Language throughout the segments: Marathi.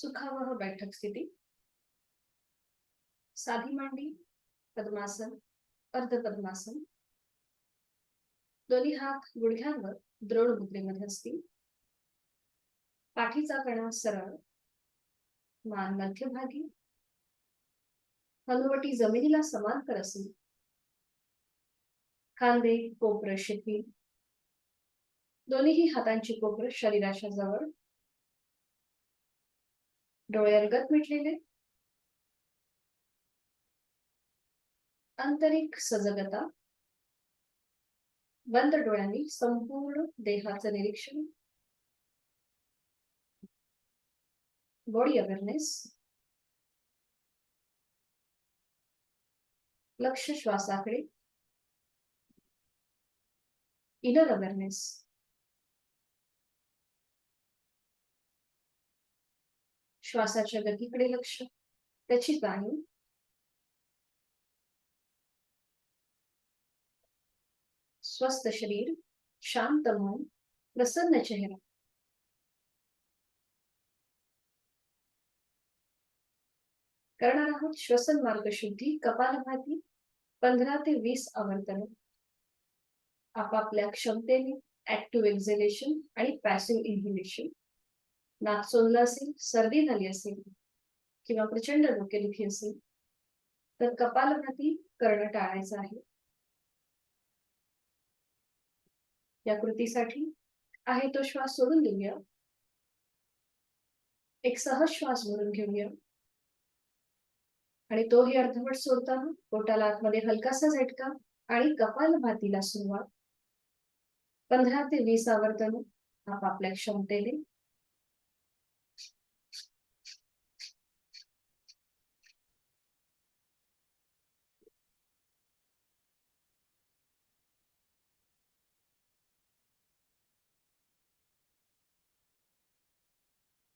सुखावह बैठक स्थिती. साधी मांडी, पद्मासन, अर्ध पद्मासन. दोन्ही हात गुडघ्यांवर द्रोण मुद्रेमध्ये असतील. पाठीचा कणा सरळ, मान मध्यभागी, हनुवटी जमिनीला समांतर असेल. खांदे कोपर शिथिल. दोन्ही हातांची कोपर शरीराच्या जवळ. डोळे अलगद मिटलेले. आंतरिक सजगता. बंद डोळ्यांनी संपूर्ण देहाचं निरीक्षण. Body awareness. लक्ष श्वासाकडे. Inner awareness. श्वासाच्या गतीकडे लक्ष, त्याची जाणीव. स्वस्थ शरीर, शांत मन, प्रसन्न चेहरा. करणार आहोत श्वसन मार्ग शुद्धी कपालभाती 15 ते 20 आवर्तन. आपापल्या क्षमतेने ऍक्टिव्ह एक्झेलेशन आणि पॅसिव्ह इन्हेलेशन. नाक सोललं असेल, सर्दी झाली असेल किंवा प्रचंड डोकेदुखी असेल तर कपालभाती करणं टाळायचं आहे. या कृतीसाठी आहे तो श्वास सोडून देऊया. एक सहज श्वास भरून घेऊया आणि तोही अर्धवट सोडताना पोटाला आतमध्ये हलकासा झटका आणि कपालभातीला सुरुवात. 15 ते 20 आवर्तन आपापल्या क्षमतेने.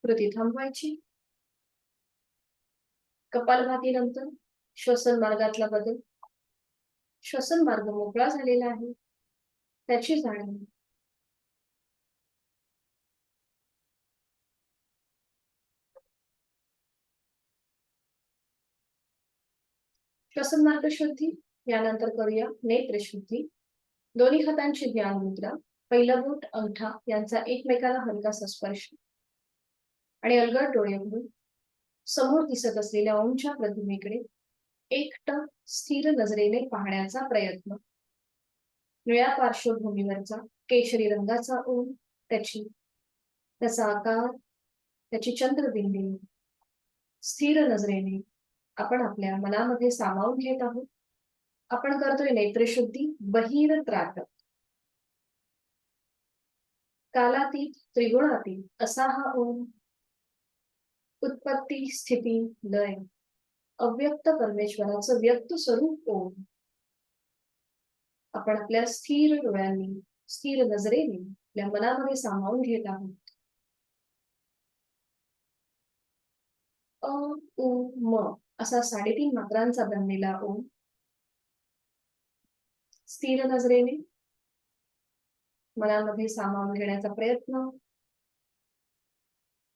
कृती थांबवायची. कपालभातीनंतर श्वसन मार्गातला बदल. श्वसन मार्ग मोकळा झालेला आहे, त्याची जाणीव. श्वसन मार्ग शुद्धी. यानंतर करूया नेत्र शुद्धी. दोन्ही हातांची ध्यान मुद्रा. पहिलं बोट अंगठा यांचा एकमेकाला हलकासा स्पर्श आणि अलगद डोळे उघडून समोर दिसत असलेल्या ओमच्या प्रतिमेकडे एकटक स्थिर नजरेने पाहण्याचा प्रयत्न. निळ्या पार्श्वभूमीवरचा केशरी रंगाचा ओम, त्याचा आकार, त्याची चंद्रबिंदी स्थिर नजरेने आपण आपल्या मनामध्ये सामावून घेत आहोत. आपण करतोय नेत्रशुद्धी बहिर त्राटक. कालातीत त्रिगुणातीत असा हा ओम. उत्पत्ती स्थिती लय अव्यक्त परमेश्वराचं व्यक्त स्वरूप ओम. आपण आपल्या स्थिर डोळ्यांनी स्थिर नजरेने आपल्या मनामध्ये सामावून घेत आहोत. अ उ म असा 3.5 मात्रांचा बनलेला ओम. स्थिर नजरेने मनामध्ये सामावून घेण्याचा प्रयत्न.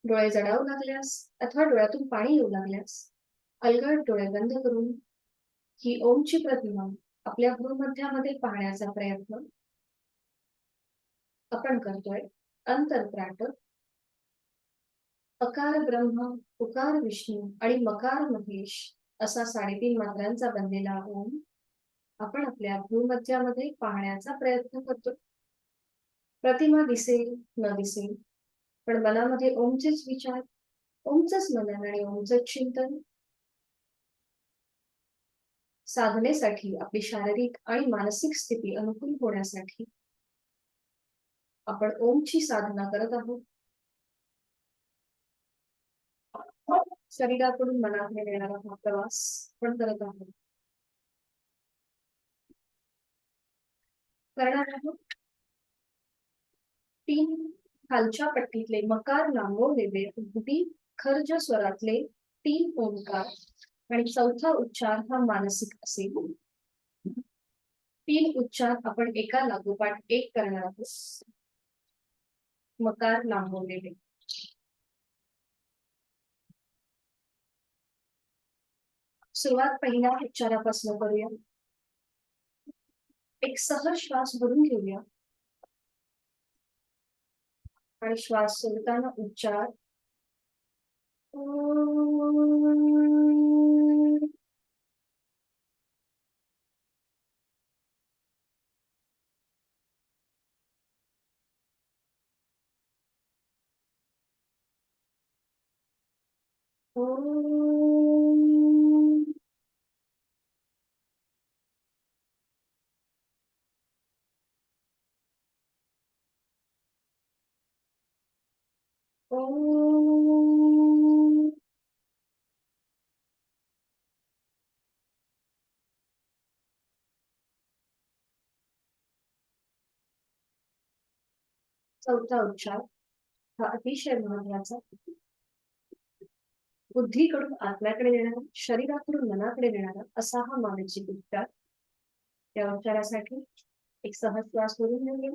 डोळे जडावू लागल्यास अथवा डोळ्यातून पाणी येऊ लागल्यास अलगद डोळे बंद करून ही ओमची प्रतिमा आपल्या भ्रूमध्यामध्ये पाहण्याचा प्रयत्न आपण करतोय. अंतरत्राटक. अकार ब्रह्म, उकार विष्णू आणि मकार महेश असा 3.5 मात्रांचा बनलेला ओम आपण आपल्या भ्रूमध्यामध्ये पाहण्याचा प्रयत्न करतो. प्रतिमा दिसेल न दिसेल पण मनामध्ये ओमचेच विचार, ओमचंच मनन आणि ओमचंच चिंतन. साधनेसाठी आपली शारीरिक आणि मानसिक स्थिती अनुकूल होण्यासाठी आपण ओमची साधना करत आहोत. शरीराकडून मनाकडे नेणारा हा प्रवास आपण करत आहोत. करणार आहोत 3 खालच्या पट्टीतले मकार लांबवलेले गुटी खर्ज स्वरातले 3 ओंकार आणि चौथा उच्चार हा मानसिक असेल. 3 उच्चार आपण एका लागोपाठ एक करणार आहोत. मकार लांबवलेले. सुरुवात पहिल्या उच्चारापासून करूया. एक सहज श्वास भरून घेऊया आणि श्वास सोडताना उच्चार चौथा उच्चार हा अतिशय महत्वाचा. बुद्धीकडून आत्म्याकडे येणारा, शरीराकडून मनाकडे येणारा असा हा मानसिक उच्चार. त्या उच्चारासाठी एक सहज श्वास भरून घेऊया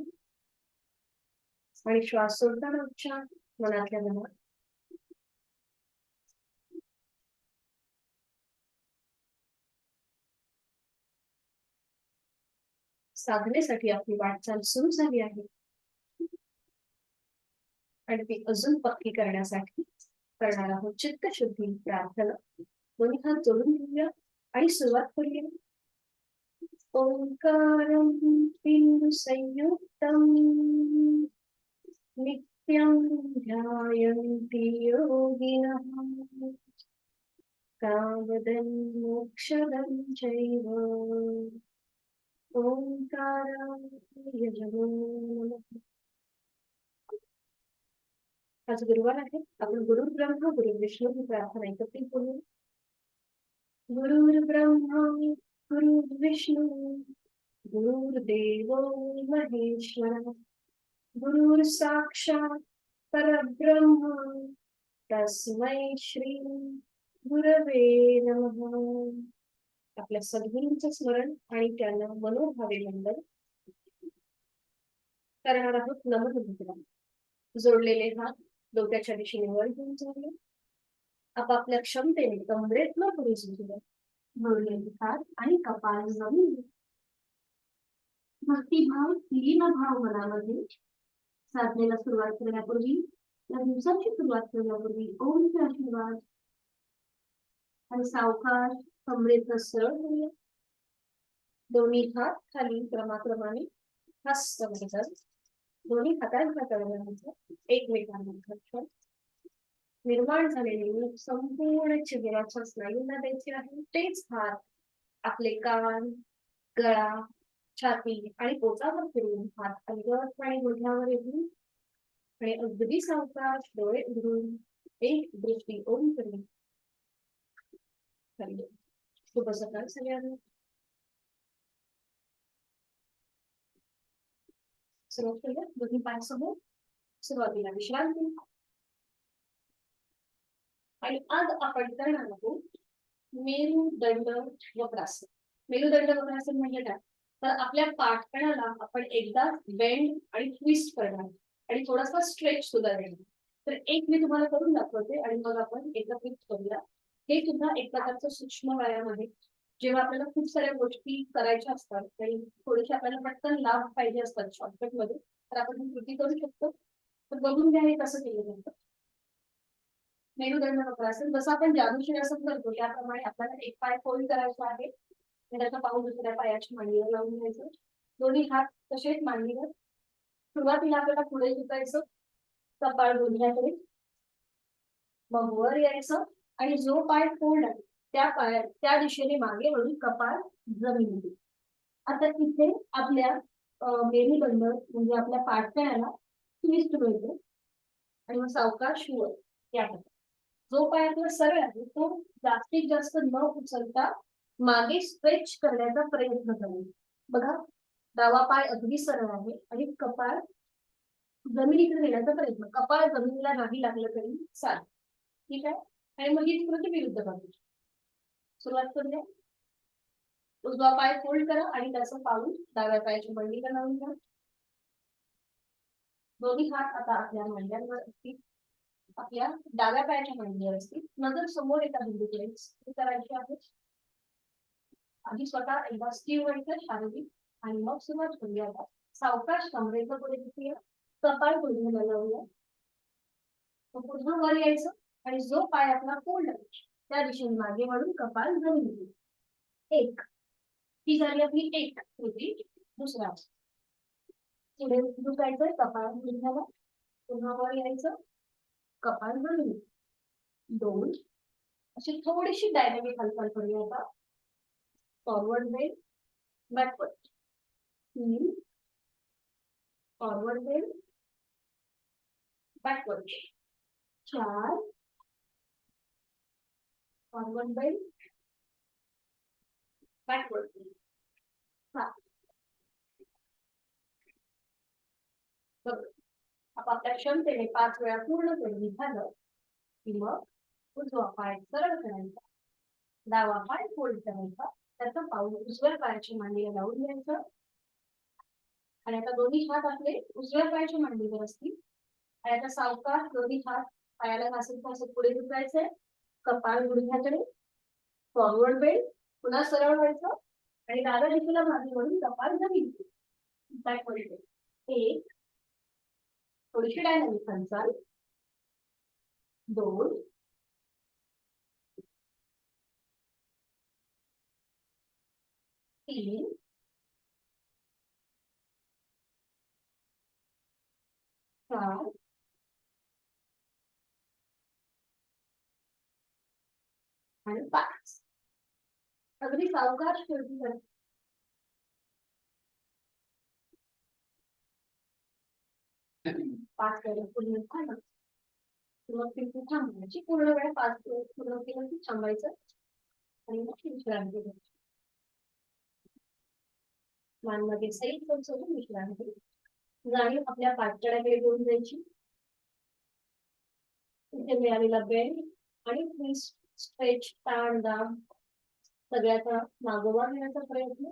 आणि श्वास सोडताना उच्चार मनातल्या मनात साधनेसाठी आपली वाटचाल सुरू झाली आहे आणि ती अजून पक्की करण्यासाठी करणार आहोत चित्तशुद्धी प्रार्थना. दोन्ही हात जोडून घेऊया आणि सुरुवात करूया. ओंकारं बिंदु संयुक्तम् नित्यं ध्यायन्ति योगिनः कामदं मोक्षदं चैव. ओंकाराय नमो नमः. आज गुरुवार आहे. आपण गुरु ब्रह्मा गुरु विष्णू ही प्रार्थना एकत्रित बोलू. गुरुर्ब्रह्मा गुरुर्विष्णू गुरुर्देवो महेश्वरः गुरुर्साक्षात् परब्रह्म तस्मै श्री गुरवे नमः. आपल्या सद्गुरूंचं स्मरण आणि त्यांना मनोभावे वंदन करणार आहोत. नमः. जोडलेले हात डोक्याच्या दिशेने वर घेऊन जाऊया. आपापल्या क्षमतेने कमरेतनं पुढे झुकूया. जोडलेले हात आणि कपाळ जमीन. भक्तिभाव लीनभाव मनामध्ये साधनेला सुरुवात करण्यापूर्वी, या दिवसाची सुरुवात करण्यापूर्वी ओमचे आशीर्वाद आणि सावकाश कमरेतनं सरळ होऊया. दोन्ही हात खाली क्रमाक्रमाने हस्त म्हणतात. दोन्ही हातांच्या तळव्यांचा एकमेकांना घट्ट निर्माण झालेली संपूर्ण शरीराच्या स्नायूंना द्यायचे आहे. तेच हात आपले कान, गळा, छाती आणि पोटावर फिरवून हात अलगद आणि गुडघ्यावर येऊन आणि अगदी सावकाश डोळे उघडून एक दृष्टी ओम करून शुभ सकाळ सगळ्यांना. सुरुवात करूया. दोन्ही पाय समोर. सुरुवातीला विश्रांती आणि आज आपण करणार आहोत मेरुदंड वक्रासन. मेरुदंड वक्रासन म्हणजे काय, तर आपल्या पाठकणाला आपण एकदा बेंड आणि ट्विस्ट करणार आणि थोडासा स्ट्रेच सुद्धा देणार. तर एक मी तुम्हाला करून दाखवते आणि मग आपण एकत्रित करूया. हे सुद्धा एक प्रकारचं सूक्ष्म व्यायाम आहे. जेव्हा आपल्याला खूप साऱ्या गोष्टी करायच्या असतात आणि थोडेसे आपल्याला पटकन लाभ पाहिजे असतात शॉर्टकट मध्ये, तर आपण ही कृती करू शकतो. तर बघून घ्या हे कसं केलं जातं. मेरुदंड वक्रासन जसं आपण जादूशिरासन करतो त्याप्रमाणे आपल्याला एक पाय फोल्ड करायचा आहे आणि त्याचा पाऊल दुसऱ्या पायाच्या मांडीवर लावून घ्यायचं. दोन्ही हात तसेच मांडीवर. सुरुवातीला आपल्याला पुढे झुकायचं, कपाळ गुडघ्याकडे, मग वर यायचं आणि जो पाय फोल्ड आहे त्या दिशेने मागे वळून कपाळ जमिनीवर. आता इथे आपल्या मेरुदंड म्हणजे आपल्या पाठकण्याला ट्विस्ट मिळतो आणि मग सावकाश वर या. जो पाय आपला सरळ आहे तो जास्तीत जास्त न उचलता मागे स्ट्रेच करण्याचा प्रयत्न करेल. बघा, डावा पाय अगदी सरळ आहे आणि कपाळ जमिनीकडे नेण्याचा प्रयत्न. कपाळ जमिनीला नाही लागलं तरी चालेल. ठीक आहे. आणि मग ही कृती विरुद्ध बाजू. सुरुवात करूया. उजवा पाय फोल्ड करा आणि त्याचं पाऊल डाव्या पायाच्या मांडीला लावून घ्या. दोन्ही हात आता आपल्या मांड्यांवर असतील, आपल्या डाव्या पायाच्या मांडीवर असतील. नजर समोर एका बिंदूकडे करायची आहे. आधी स्वतः एकदा स्थिर व्हायचं शारीरिक आणि मग सुरुवात करूया. आता सावकाश कमरेचं पुढे घेऊया, कपाळ गुडघ्याला लावूया. पुन्हा वर यायचं आणि जो पाय आपला फोल्ड त्या दिशेने मागे वळून कपाळ जमीन घेऊ. एक ही झाली आपली एक कृती. दुसरा पुढे झुकायचं, कपाळ गुडघ्याला, पुन्हा वर यायचं, कपाळ जमीन. दोन अशी थोडीशी डायनामिक हालचाल करूया. आता फॉरवर्ड बेंड, बॅकवर्ड, तीन, फॉरवर्ड बेंड, बॅकवर्ड, चार, फॉरवर्ड बेंड, बॅकवर्ड, सात. आपल्या क्षमतेने 5 वेळा पूर्ण करून झालं की मग उजवा पाय सरळ करायचा, डावा पाय फोल्ड करायचा, त्याचं पाऊल उजव्या पायाची मांडीला लावून घ्यायचं आणि आता दोन्ही हात आपले उजव्या पायाच्या मांडीवर असतील आणि आता सावकाश दोन्ही हात पायाला घासत घासत पुढे झुकायचे, कपाळ गुडघ्याकडे, फॉरवर्ड बेंड, पुन्हा सरळ व्हायचं आणि डाव्या दिशेला मागे वळून कपाळ जमीन. Backward bend. एक, थोडीशी डायनामिक हालचाल. दोन, तीन, चार आणि 5. अगदी सावकाश फिरती कर. 5 वेळा पूर्ण झालं मग फिरती थांबवायची. पूर्ण वेळ 5 पूर्ण केलं की थांबायचं आणि मग विश्रांती घ्यायची. मानमध्ये सैल पण सोडून विश्रांती. जाणीव आपल्या पाठच्याकडे घेऊन जायची. तिथे मिळालेला बेंड आणि ट्विस्ट, स्ट्रेच, ताण दाब सगळ्याचा मागोवा घेण्याचा प्रयत्न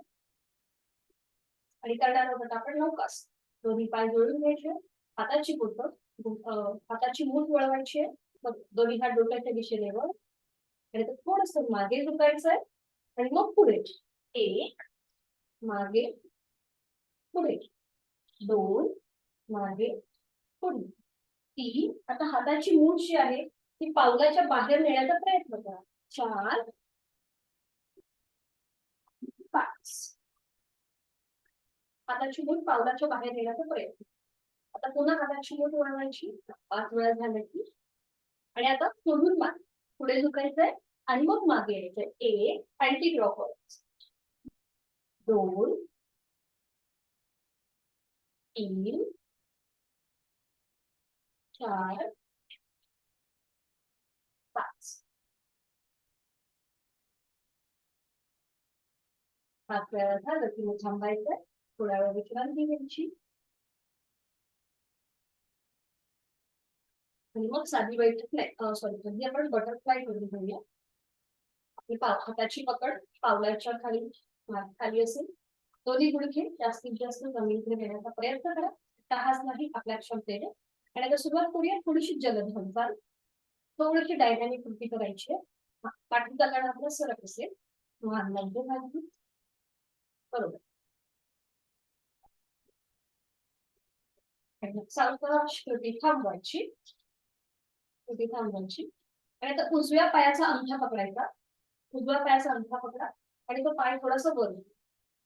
आणि करणार आहोत आपण नौकास. दोन्ही पाय जोडून घ्यायचे, हाताची बोटं हाताची मूठ वळवायची आहे, मग दोन्ही हात डोक्याच्या दिशेने वर आणि थोडस मागे झुकायचंय आणि मग पुढे. एक, मागे, पुढे. दोन, मागे, पुढे. तीन, आता हाताची मूठ जी आहे ती पावलाच्या बाहेर नेण्याचा प्रयत्न करा. चार, 5. हाताची मूठ पावलाच्या बाहेर नेण्याचा प्रयत्न. आता पुन्हा हाताची मूठ वळवायची. 5 वेळा झालं की आणि आता सोडून मान पुढे झुकायचंय आणि मग मागे यायचंय. एक, अँटी क्लॉकवाईज. दोन, तीन, चार, 5. 5 वेळा झालं की मग थांबायचंय, थोड्या वेळ विश्रांती घ्यायची आणि मग साधी बैठक नाही सॉरी म्हणजे आपण बटरफ्लाय करून घेऊया. आपली हाताची पकड पावलाच्या खाली खाली असेल. दोन्ही गुडघे जास्तीत जास्त जमिनीकडे नेण्याचा प्रयत्न करा. तास नाही आपल्या क्षमतेने. आणि आता सुरुवात करूया थोडीशी जलद हालचाल. थोडीशी डायनामिक कृती करायची आहे. पाठीचा कणा आपला सरक असेल, मान मध्यभागी, बरोबर. सावकाश कृती थांबवायची, कृती थांबवायची आणि आता उजव्या पायाचा अंगठा पकडायचा. उजव्या पायाचा अंगठा पकडा आणि तो पाय थोडासा वर.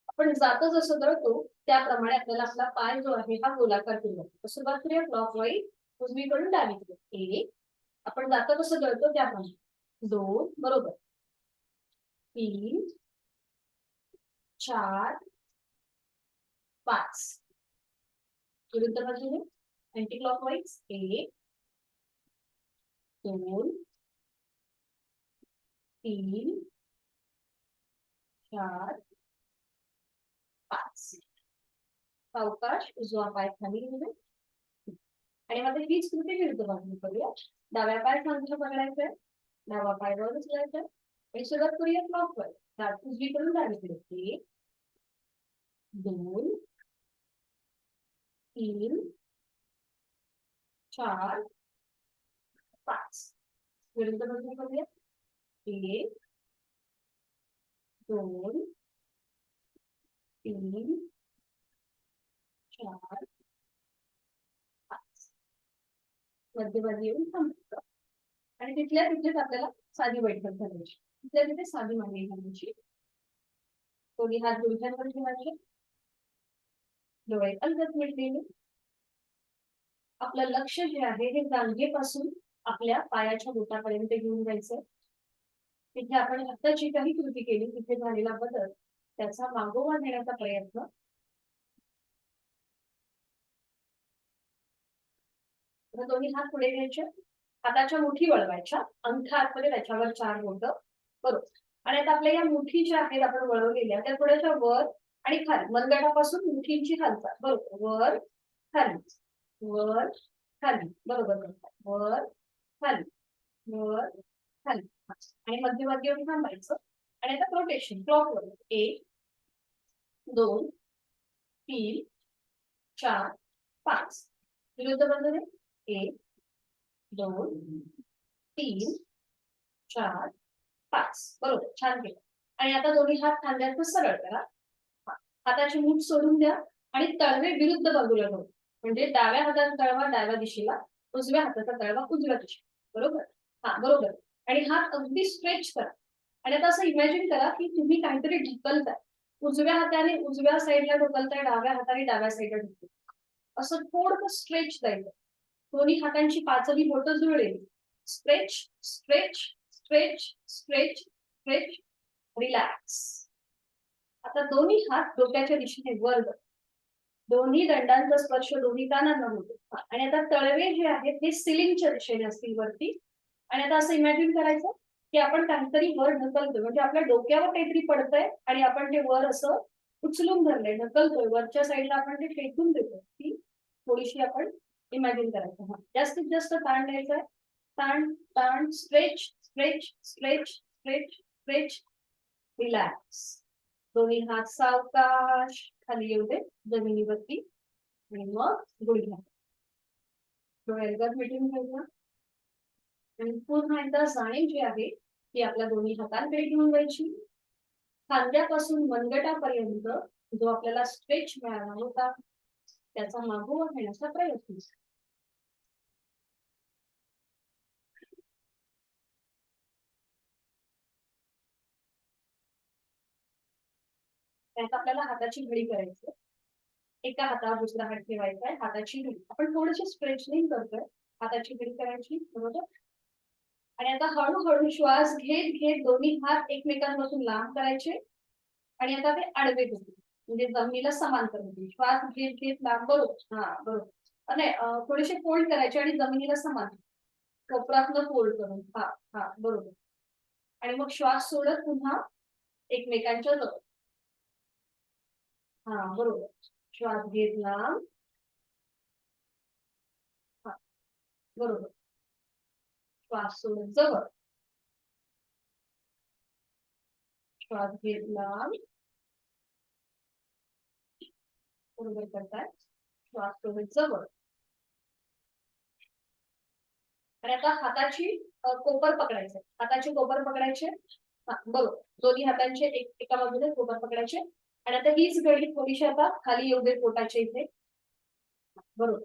आपण जातो जसं दळतो त्याप्रमाणे आपल्याला आपला पाय जो आहे हा गोलाकार केला. सुरुवात करूया क्लॉकवाईज, उजवीकडून डावीकडे. एक, आपण जातो कसं दळतो त्याप्रमाणे. दोन, बरोबर. तीन, चार, 5. विरुद्ध बाजूने अँटी क्लॉकवाईज. एक, दोन, तीन, चार, 5. सावकाश उजवा पाय खाली घेऊया आणि आता हीच कृती विरुद्ध बाजूने करूया. डाव्या पायाचा अंगठा पकडायचा, डावा पाय वर उचलायचा आणि सुरुवात करूया क्लॉकवाईज, उजवीकडून डावीकडे. एक, दोन, तीन, चार, 5. विरुद्ध बाजूने करूया. एक, दोन, 3 4 5 मध्यभागी येऊन थांबायचं आणि तिथल्या तिथेच आपल्याला साधी बैठक घालायची. तिथल्या तिथे साधी मांडी घालायची. दोन्ही हात गुडघ्यांवर ठेवायचे. डोळे अलगद मिटलेले. आपलं लक्ष जे आहे हे जांघेपासून आपल्या पायाच्या बोटापर्यंत घेऊन जायचं. तिथे आपण आता जी काही कृती केली तिथे झालेला बदल त्याचा मागोवा घेण्याचा प्रयत्न. दोन्ही हात पुढे घ्यायचे. हाताच्या मुठी वळवायच्या. अंगठा आतमध्ये त्याच्यावर 4 बोट. बरोबर. आणि आता आपल्या या मुठी ज्या आहेत आपण वळवलेल्या त्या थोड्याशा वर आणि खाली मनगटापासून मुठींची हालचाल. बरोबर. वर खाली वर खाली. बरोबर करतात. वर खाली वर खाली आणि मध्यभागी येऊन थांबायचं. आणि आता रोटेशन क्लॉकवर 1 2 3 4 5 विरुद्ध बाजूने 1 2 3 4 5. बरोबर. छान केलं. आणि आता दोन्ही हात खांद्यावर सरळ करा. हाताची मूठ सोडून द्या आणि तळवे विरुद्ध बाजूला ठेवा. म्हणजे डाव्या हाताचा तळवा डाव्या दिशेला, उजव्या हाताचा तळवा उजव्या दिशेला. बरोबर. बरोबर. आणि हात अगदी स्ट्रेच करा. आणि आता असं इमॅजिन करा की तुम्ही काहीतरी ढकलताय. उजव्या हाताने उजव्या साईडला ढकलताय, डाव्या हाताने डाव्या साईडला ढकलताय. असं थोडं स्ट्रेच द्यायचं. दोन्ही हातांची पाचवी बोटं जुळलेली. Stretch stretch stretch stretch stretch relax. आता दोन्ही हात डोक्याच्या दिशेने वर. दोन्ही दंडांचा स्पर्श दोन्ही कानांना होतो. आणि आता तळवे जे आहेत ते सिलिंगच्या दिशेने असतील वरती. आणि आता असं इमॅजिन करायचं की आपण काहीतरी वर ढकलतोय. म्हणजे आपल्या डोक्यावर काहीतरी पडतंय आणि आपण ते वर असं उचलून धरलंय, ढकलतोय. वरच्या साईडला आपण ते फेकून देतो. ती थोडीशी आपण इमॅजिन करायचं. जास्तीत जास्त ताण द्यायचा. ताण ताण stretch stretch stretch stretch stretch relax. दोन्ही हात सावकाश खाली येऊ दे जमिनीवरती आणि मग गुडघ्या. डोळे अलगद मिटून घ्यायचा. आणि पुन्हा एकदा जाणीव जी आहे ती आपल्या दोन्ही हातांकडे घेऊन जायची. खांद्यापासून मनगटापर्यंत जो आपल्याला स्ट्रेच मिळाला होता त्याचा मागोवा घेण्याचा प्रयत्न. त्यात आपल्याला हाताची घडी करायची. एका हातावर दुसरा हात ठेवायचा आहे. हाताची घडी आपण थोडीशी स्ट्रेचनिंग करतोय. हाताची घडी करायची. बरोबर. आणि आता हळूहळू श्वास घेत घेत दोन्ही हात एकमेकांपासून लांब करायचे आणि आता ते आडवे होतील. म्हणजे जमिनीला समांतर होतील. श्वास घेत घेत लांब. बरोबर. बरोबर. नाही थोडेसे फोल्ड करायचे आणि जमिनीला समांतर. कोपरातनं फोल्ड करून. बरोबर. आणि मग श्वास सोडत पुन्हा एकमेकांच्या जवळ. बरोबर. श्वास घेत लांब. बरोबर. श्वास सोडत जवळ. श्वास घेत लांब. बरोबर करताय. श्वास सोडत जवळ. आणि आता हाताची कोपर पकडायचे. हाताची कोपर पकडायचे. बरोबर. दोन्ही हातांचे एका बाजूने कोपर पकडायचे. आणि आता हीच घडी थोडीशी आता खाली येऊ दे पोटाच्या इथे. बरोबर.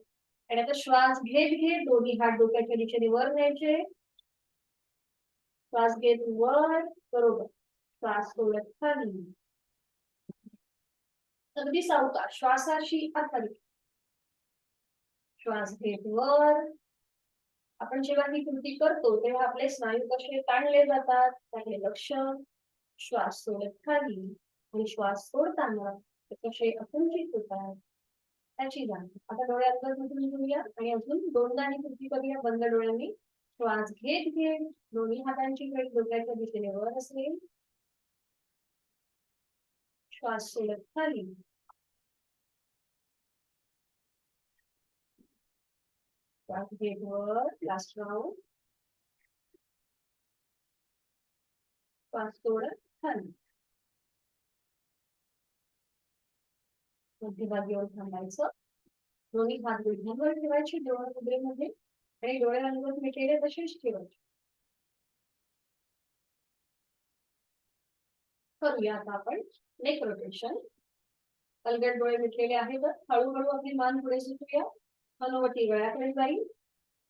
आणि आता श्वास घेत घेत दोन्ही हात डोक्याच्या दिशेने वर न्यायचे. श्वास घेत वर. बरोबर. श्वास सोडत खाली. अगदी सावकाश श्वासाशी खाली. श्वास घेत वर. आपण जेव्हा ही कृती करतो तेव्हा आपले स्नायू कसे ताणले जातात त्याकडे लक्ष. श्वास सोडत खाली आणि श्वास सोडताना ते कसे आकुंचित होतात त्याची जाणीव. आता डोळे अलगद मिटून घेऊया आणि अजून दोनदा ही कृती करूया बंद डोळ्यांनी. श्वास घेत घेत दोन्ही हातांची घडी डोक्याच्या दिशेने वर असेल. श्वास सोडत खाली. श्वास घेत वर. Last round. श्वास सोडत खाली. मध्यभागी येऊन थांबायचं. दोन्ही हात गुडघ्यांवर ठेवायचे डोळे मुद्रेमध्ये आणि डोळे अलगद मिटलेले तसेच ठेवायचे. करूया आता आपण नेक रोटेशन. अलगद डोळे मिटलेले आहेत. हळूहळू आपली मान पुढे सुटूया. हनुवटी गळ्याकडे जाईल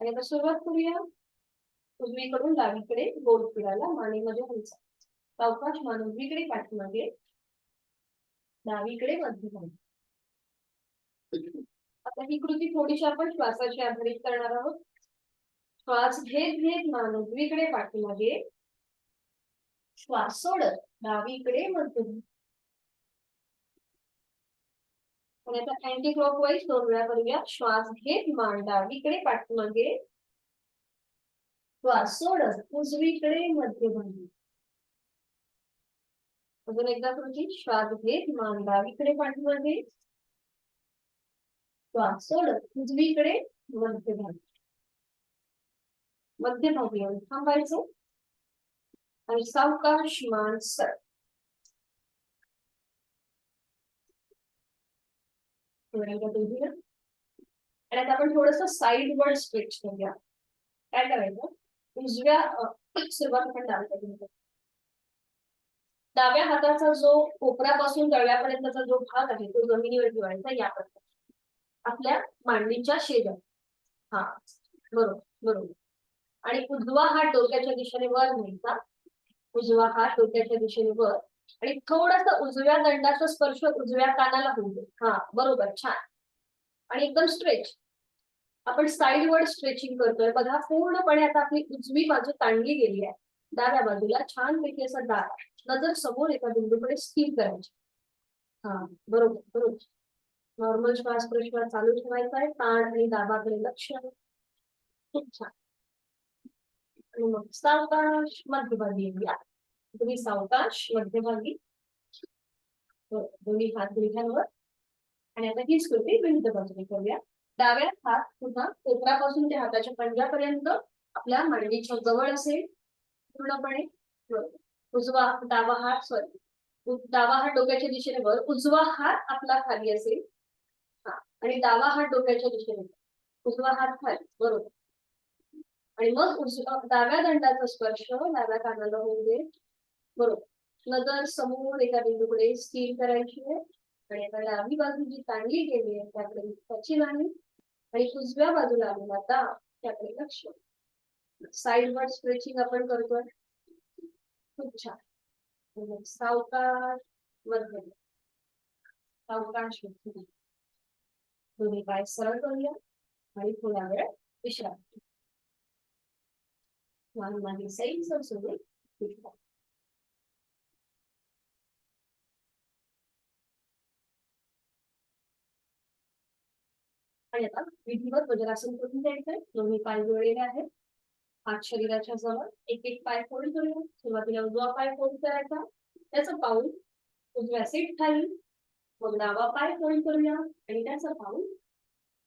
आणि आता सुरुवात करूया. उजवीकडून डावीकडे गोल फिरायला मानेमध्ये हालचाल. सावकाश मान उजवीकडे पाठीमागे, डावीकडे मध्यभागी. आता ही कृती थोडीशी आपण श्वासाची आधारित करणार आहोत. श्वास घेत घेत मान उजवीकडे पाठीमागे, श्वास सोडत डावीकडे मध्यभागी. आणि आता अँटी क्लॉकवाईज 2 वेळा करूया. श्वास घेत मान डावीकडे पाठीमागे, श्वास सोडत उजवीकडे मध्यभागी. अजून एकदा कृती. श्वास घेत मान डावीकडे पाठीमागे, श्वास सोडत उजवीकडे मध्यभागी. मध्यभागी येऊन थांबायचं आणि सावकाश मान सर. आणि आता आपण थोडस साईड वर स्ट्रेच करूया. काय करायचं, उजव्या सुरुवात आपण डावीकडे. डाव्या हाताचा जो कोपऱ्यापासून तळव्यापर्यंतचा जो भाग आहे तो जमिनीवर ठेवायचा या प्रकारे आपल्या मांडीच्या शेजारी. हा बरोबर बरोबर. आणि उजवा हात डोक्याच्या दिशेने वर न्यायचा. उजवा हात डोक्याच्या दिशेने वर आणि थोडासा उजव्या दंडाचा स्पर्श उजव्या कानाला होऊ दे. हा बरोबर, छान. आणि एकदम स्ट्रेच. आपण साईड वर स्ट्रेचिंग करतोय बघा. पूर्णपणे आता आपली उजवी बाजू ताणली गेली आहे. डाव्या बाजूला छानपैकी असा दाब. नजर समोर एका बिंदूकडे स्थिर करायची. हा बरोबर बरोबर. नॉर्मल श्वास प्रश्वास चालू ठेवायचा आहे. ताण आणि दाबाकडे लक्ष. खूप छान. आणि मग सावकाश मध्यभागी येऊया. तुम्ही सावकाश मध्यभागी. दोन्ही हात गुडघ्यांवर. आणि आता हीच कृती विरुद्ध बाजूने करूया. डाव्या हात पुन्हा कोपरापासून ते हाताच्या पंजापर्यंत आपल्या मांडीच्या जवळ असेल पूर्णपणे. उजवा डावा हात सॉरी डावा हात डोक्याच्या दिशेने वर, उजवा हात आपला खाली असेल. हा आणि डावा हात डोक्याच्या दिशेने, उजवा हात खाली. बरोबर. आणि मग डाव्या दंडाचा स्पर्श डाव्या कानाला होऊ दे. बरोबर. नजर समोर एका बिंदूकडे स्थिर करायची आहे. आणि आता डावी बाजू जी ताणली गेली आहे त्याकडे त्याची नाही आणि उजव्या बाजूला आलेला दाब त्याकडे लक्ष. साईड वर स्ट्रेचिंग आपण करतोय. खूप छान. सावकाश मध्य, सावकाश मध्य. दोन्ही पाय सरळ करूया आणि थोडा वेळ विश्रांती. मान मागे सैल सरसोडे. आणि आता विधिवत वज्रासन करून द्यायचंय. दोन्ही पाय जोडलेले आहेत. हात शरीराच्या जवळ. एक एक पाय फोल्ड करूया. सुरुवातीला उजवा पाय फोल्ड करायचा, त्याचं पाऊल उजव्या सीट खाली. मग डावा पाय फोल्ड करूया आणि त्याचं पाऊल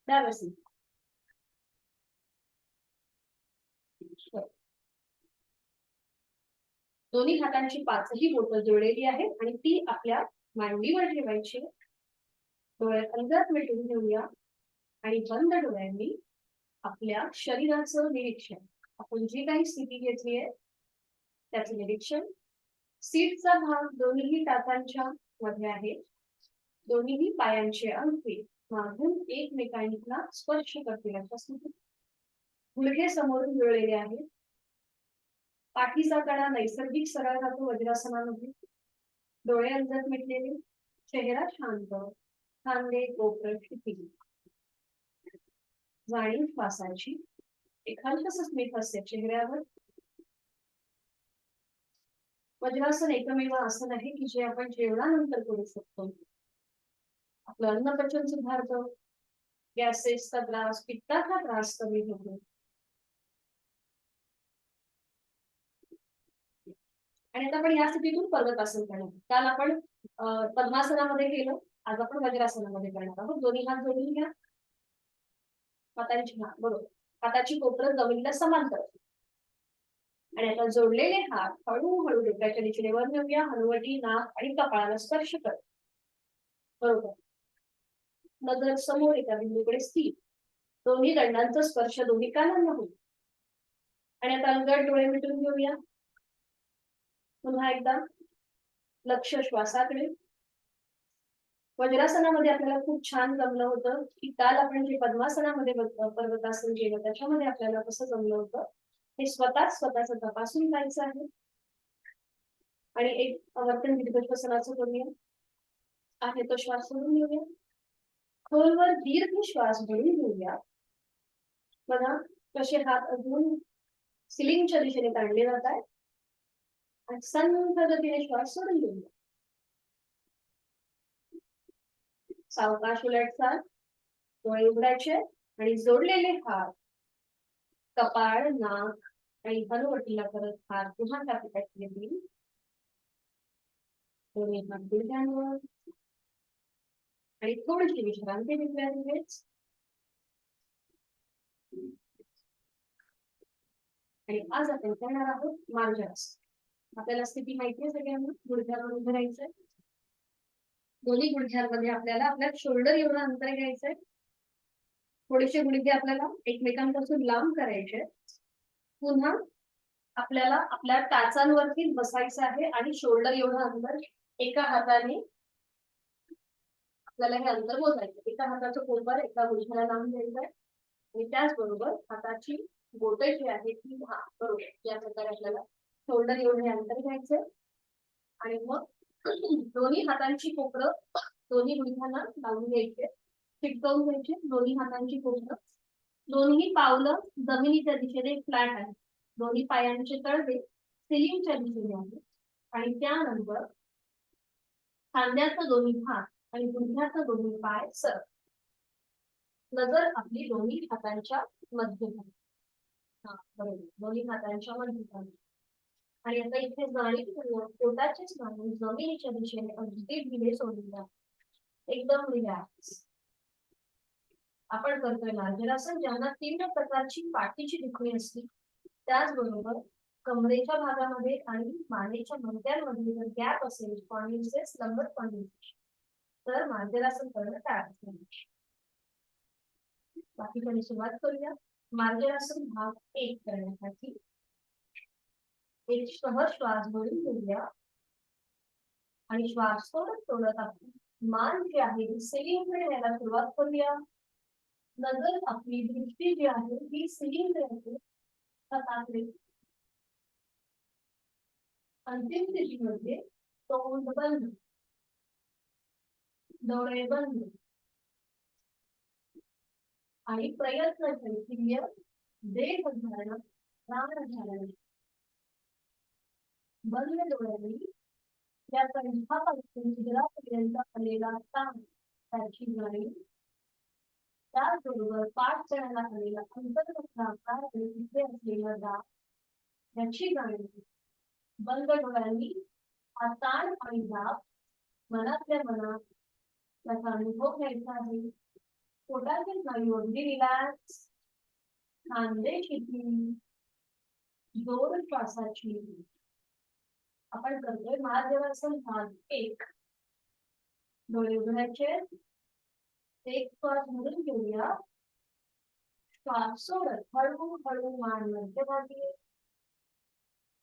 डाव्या सीट. दोन्ही हातांची पाचही बोटं जोडलेली आहेत आणि ती आपल्या मांडीवर ठेवायची. डोळे अलगद मिटून घेऊया आणि बंद डोळ्यांनी आपल्या शरीराचं निरीक्षण. आपण जी काही स्थिती घेतलीये त्याचं निरीक्षण. सीटचा भाग दोन्ही टाचांच्या मध्ये आहे. दोन्ही पायांचे अंगठे मागून एकमेकांना स्पर्श करतील अशा स्थितीत. गुडघे समोरून जुळलेले आहेत. पाठीचा कणा नैसर्गिक सरळ राहतो वज्रासनामध्ये. डोळे अलगद मिटलेले, चेहरा शांत, खांदे कोपर शिथिल. जाणीव श्वासाची. एखादं स्मित असते चेहऱ्यावर. वज्रासन एकमेव आसन आहे की जे आपण जेवणानंतर करू शकतो. आपलं अन्नपचन सुधारतं. गॅसेसचा त्रास, पित्ताचा त्रास कमी होतो. आणि आता आपण या स्थितीतून पर्वतासन करणार. काल आपण पद्मासनामध्ये गेलो, आज आपण वज्रासनामध्ये करणार आहोत. दोन्ही हात जोडून घ्या. हातांची बरोबर. हाताची कोपरं जमिनीला समांतर. आणि आता जोडलेले हात हळूहळू डोक्याच्या दिशेने वर नेऊया. हनुवटी, नाक आणि कपाळाला स्पर्श कर. बरोबर. नजर समोर एका बिंदूकडे स्थिर. दोन्ही दंडांचा स्पर्श दोन्ही कानांना होईल. आणि आता अलगद डोळे मिटून घेऊया. पुन्हा एकदा लक्ष श्वासाकडे. वज्रासनामध्ये आपल्याला खूप छान जमलं होतं की काल आपण जे पद्मासनामध्ये पर्वतासन केलं त्याच्यामध्ये आपल्याला कसं जमलं होतं हे स्वतःच तपासून पाहायचं आहे. आणि एक वर्तन दीर्घश्वसनाचं करूया. आहे तो श्वास सोडून घेऊया. खोलवर दीर्घ श्वास घेऊन घेऊया. बघा कसे हात अजून सिलिंगच्या दिशेने ताणले जात आहेत आणि संथ गतीने श्वास सोडून घेऊया. सावकाश उलटचाल, डोळे उघडायचे आणि जोडलेले हात कपाळ, नाक आणि हनुवटीला करत हात पुन्हा टाकत येतील. दोन्ही हात गुडघ्यांवर आणि थोडीशी विश्रांती घेतल्यामुळेच आणि आज आपण करणार आहोत मार्जरासन. आपल्याला स्थिती माहिती आहे सगळ्यांना. गुडघ्यावर उभं राहायचंय. दोन्ही गुडघ्यांमध्ये आपल्याला आपल्या शोल्डर एवढं अंतर घ्यायचंय. थोडेसे गुडघे आपल्याला एकमेकांपासून लांब करायचे. पुन्हा आपल्याला आपल्या टाचांवरती बसायचं आहे आणि शोल्डर एवढं अंतर एका हाताने आपल्याला हे अंतर मोजायचं. एका हाताचं कोपर एका गुडघ्याला लावून घ्यायचंय आणि त्याचबरोबर हाताची बोटे जी आहे ती बरोबर या प्रकारे आपल्याला शोल्डर एवढे अंतर घ्यायचं आणि मग दोन्ही हातांची कोपरं दोन्ही गुडघ्यांना लावून घ्यायचे. चिटकवून घ्यायचे दोन्ही हातांची कोपरं. दोन्ही पावलं जमिनीच्या दिशेने फ्लॅट आहे. दोन्ही पायांचे तळवे सिलिंगच्या दिशेने आहे आणि त्यानंतर खांद्याचा दोन्ही हात आणि गुडघ्याचा दोन्ही पाय सर. नजर आपली दोन्ही हातांच्या मध्यभागी. बरोबर दोन्ही हातांच्या मध्यभागी. आणि आता इथे जाणीव पोटाचे स्नायू जमिनीच्या दिशेने अगदी ढिले सोडले आहे. एकदम रिलॅक्स. आपण करतोय मार्जरासन ज्यांना 3 प्रकारची पाठीची दुखणी असते त्याचबरोबर कमरेच्या भागामध्ये आणि मानेच्या मणक्यांमध्ये जर गॅप असेल स्पॉन्डिलोसिस लंबर स्पॉन्डिलोसिस तर मार्जरासन करणं टाळायचं. बाकीकडे सुरुवात करूया. मार्जरासन भाग 1 करण्यासाठी एक सहज श्वास घेऊन घेऊया आणि श्वास सोडत आपण मान जी आहे ती सिलिंगकडे यायला सुरुवात करूया. नजर आपली दृष्टी जी आहे ती सिलिंगकडे आहे. अंतिम स्थितीमध्ये तोंड बंद, डोळे बंद आणि प्रयत्न शैथिल्य देह धारण प्राण धारण. बंद डोळ्यांनी त्या कंठापासून उदरापर्यंत आलेला ताण त्याची जाणीव. त्याचबरोबर पाठ करण्याला आलेला अंतर्गत आकार आणि तिथे असलेला दाब याची जाणीव. बंद डोळ्यांनी हा ताण आणि दाब मनातल्या मनात त्याचा अनुभव घ्यायचा आहे. पोटातील स्नायू अगदी रिलॅक्स. खांदे शिथिल. जोर श्वासाची. आपण करतोय मार्जरासन भाग 1. डोळे उघडायचे. एक श्वास भरून घेऊया. श्वास सोडत हळूहळू मान मध्यभागी.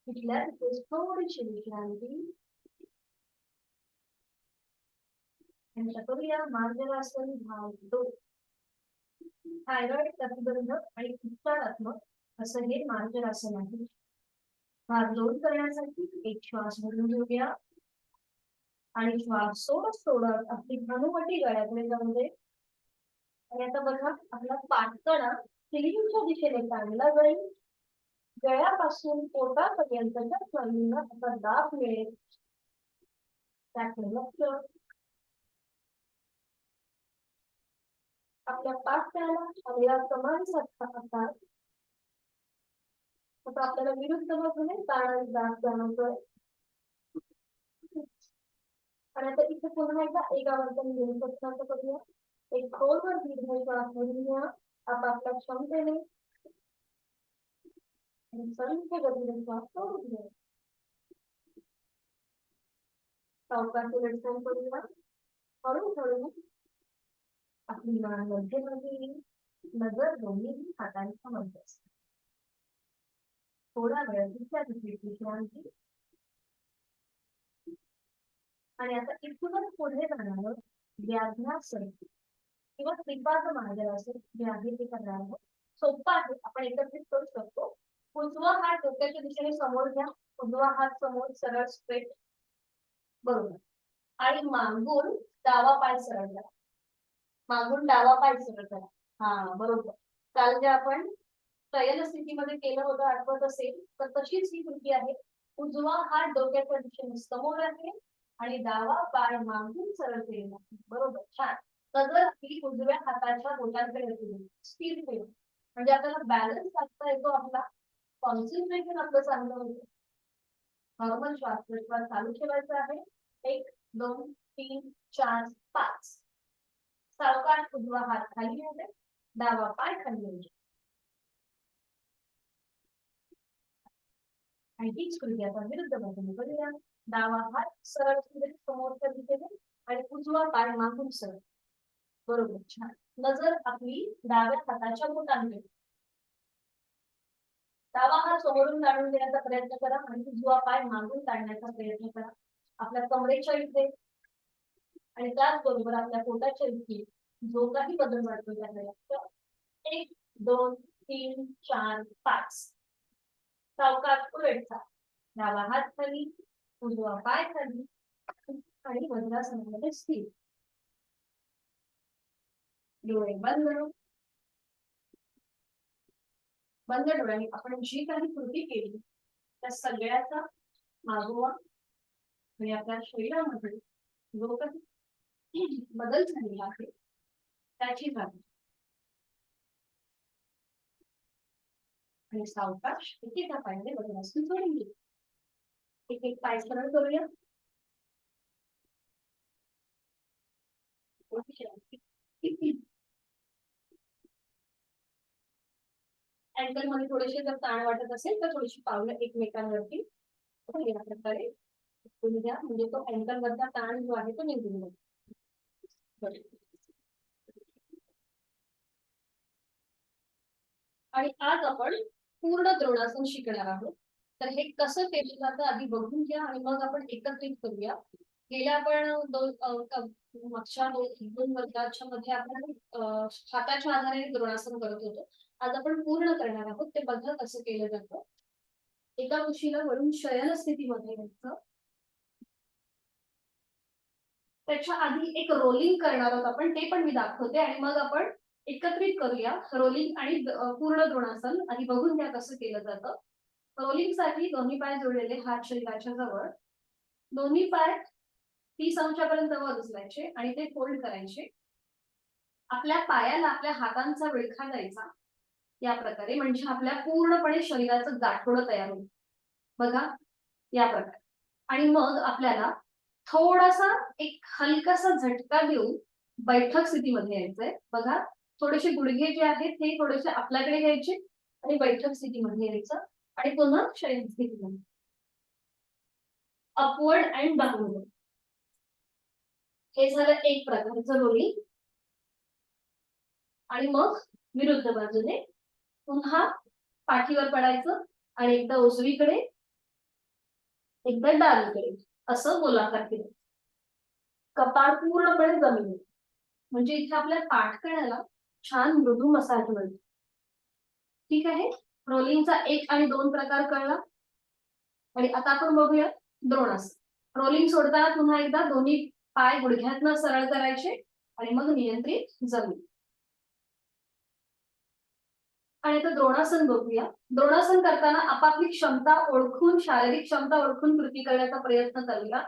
तिथल्या तिथे थोडीशी विश्रांती. करूया मार्जरासन भाग 2. थायरॉइड प्रतिबंध आणि उपचारात्मक असं हे मार्जरासन आहे. भाग 2 करण्यासाठी एक श्वास भरून घेऊया आणि श्वास सोडत आपली हनुवटी गळ्याकडे जाऊ दे. आणि आता बघा आपला पाठकणा सिलिंगच्या दिशेने ताणला जाईल. गळ्यापासून पोटापर्यंतच्या स्नायूंना असा दाब मिळेल. त्याकडे लक्ष. आपल्या पाठकणाला आलेला कमान सारखा आकार आता आपल्याला विरुद्ध बाजूने ताणाची दाब जाणवतोय. आणि आता इथे पुन्हा एकदा एकावर्तन घेऊन प्रश्नाचं करूया. एक खोलवर दीर्घ श्वास भरून घ्या आपापल्या क्षमतेने आणि संथ गतीने श्वास सोडून घ्या. सावकाश उलटचाल करूया. हळूहळू आपली मान मध्यभागी. नजर दोन्ही हातांच्या मध्ये असते. थोडा वेळ दुसऱ्या विश्रांती. आणि आता इथूनच पुढे जाणार व्याघ्रासन किंवा त्रिपाद महाजनासन जे आहे ते करणार आहोत. सोपं आहे, आपण एकत्रित करू शकतो. उजवा हात डोक्याच्या दिशेने समोर घ्या, उजवा हात समोर सरळ स्ट्रेट, बरोबर. आणि मागून डावा पाय सरळ करा, मागून डावा पाय सरळ करा. हा बरोबर. काल जे आपण शयन स्थितीमध्ये केलं होतं आठवत असेल तर तशीच ही कृती आहे. उजवा हात डोक्याच्या दिशेने समोर आहे आणि डावा पाय मागून सरळ केलेला आहे, बरोबर. छान. नजर आपली उजव्या हाताच्या बोटांकडे असते, स्थिर ठेवा, म्हणजे आपल्याला बॅलन्स साधता येतो, आपला कॉन्सन्ट्रेशन आपलं चांगलं होतं. नॉर्मल श्वास प्रश्वास चालू ठेवायचा आहे. 1 2 3 4 5. सावकाश उजवा हात खाली घ्यायचा, डावा पाय खाली घ्यायचा. आणि हीच कृती आपण विरुद्ध बाजूने करूया. डावा हात सरळ समोरच्या दिशेने आणि उजवा पाय मागून सरळ, बरोबर. छान. नजर आपली डाव्या हाताच्या बोटांकडे, डावा हात समोरून काढून घेण्याचा प्रयत्न करा आणि उजवा पाय मागून काढण्याचा प्रयत्न करा. आपल्या कमरेच्या इथे आणि त्याचबरोबर आपल्या पोटाच्या इथे जो काही बदल वाटतो त्याला 1 2 3 4 5. सावकाश उलटचा, डावा हात खाली, उजवा पाय खाली आणि वज्रासनामध्ये स्थिर. डोळे बंद. बंद डोळ्यांनी आपण जी काही कृती केली त्या सगळ्याचा मागोवा आणि आपल्या शरीरामध्ये जो काही बदल झालेला आहे त्याची जाणीव. आणि सावकाश एकेका पायाने वज्रासन सोडून घे. एक एक पाय सरळ करूया. अँकल मध्ये थोडेसे जर ताण वाटत असेल तर थोडीशी पावलं एकमेकांवरती या प्रकारे द्या, म्हणजे तो अँकल वरचा ताण जो आहे तो निघून जाईल. आणि आज आपण पूर्ण द्रोणासन शिकणार आहोत. तर हे कसं केलं जातं आधी बघून घ्या आणि मग आपण एकत्रित करूया. गेल्या आपण मागच्या दोन वर्गाच्या मध्ये आपण हाताच्या आधारे द्रोणासन करत होतो. आज आपण पूर्ण करणार आहोत. ते बघा कसं केलं जातं. एका उशीला वरून शयन स्थितीमध्ये यायचं. त्याच्या आधी एक रोलिंग करणार आहोत आपण, ते पण मी दाखवते आणि मग आपण एकत्रित करूया रोलिंग आणि पूर्ण द्रोणासन. आधी बघून घ्या कसं केलं जातं. रोलिंग साठी दोन्ही पाय जोडलेले, हात शरीराच्या जवळ, दोन्ही पाय 30 अंशापर्यंत वर उचलायचे आणि ते फोल्ड करायचे. आपल्या पायाला आपल्या हातांचा विळखा द्यायचा या प्रकारे, म्हणजे आपल्या पूर्णपणे शरीराचं गाठोडं तयार होईल, बघा या प्रकारे. आणि मग आपल्याला थोडासा एक हलकासा झटका देऊन बैठक स्थितीमध्ये यायचंय, बघा. थोडेसे गुडघे जे आहेत ते थोडेसे आपल्याकडे घ्यायचे आणि बैठक स्थितीमध्ये यायचं आणि पुन्हा शयन स्थितीमध्ये, अपवर्ड अँड डाऊनवर्ड. हे झालं एक प्रकारचं रोलिंग. आणि मग विरुद्ध बाजूने पुन्हा पाठीवर पडायचं आणि एकदा उजवीकडे एकदा डावीकडे असं गोलाकार केलं. कपाळ पूर्णपणे जमिनीवर, म्हणजे इथे आपल्या पाठकण्याला छान मृदू मसाज मिळतो. ठीक आहे. रोलिंगचा 1 आणि 2 प्रकार कळला. आणि आता आपण बघूया द्रोणासन. रोलिंग सोडताना पुन्हा एकदा दोन्ही पाय गुडघ्यातनं सरळ करायचे आणि मग नियंत्रित जमीन. आणि आता द्रोणासन बघूया. द्रोणासन करताना आपापली क्षमता ओळखून, शारीरिक क्षमता ओळखून कृती करण्याचा प्रयत्न करूया.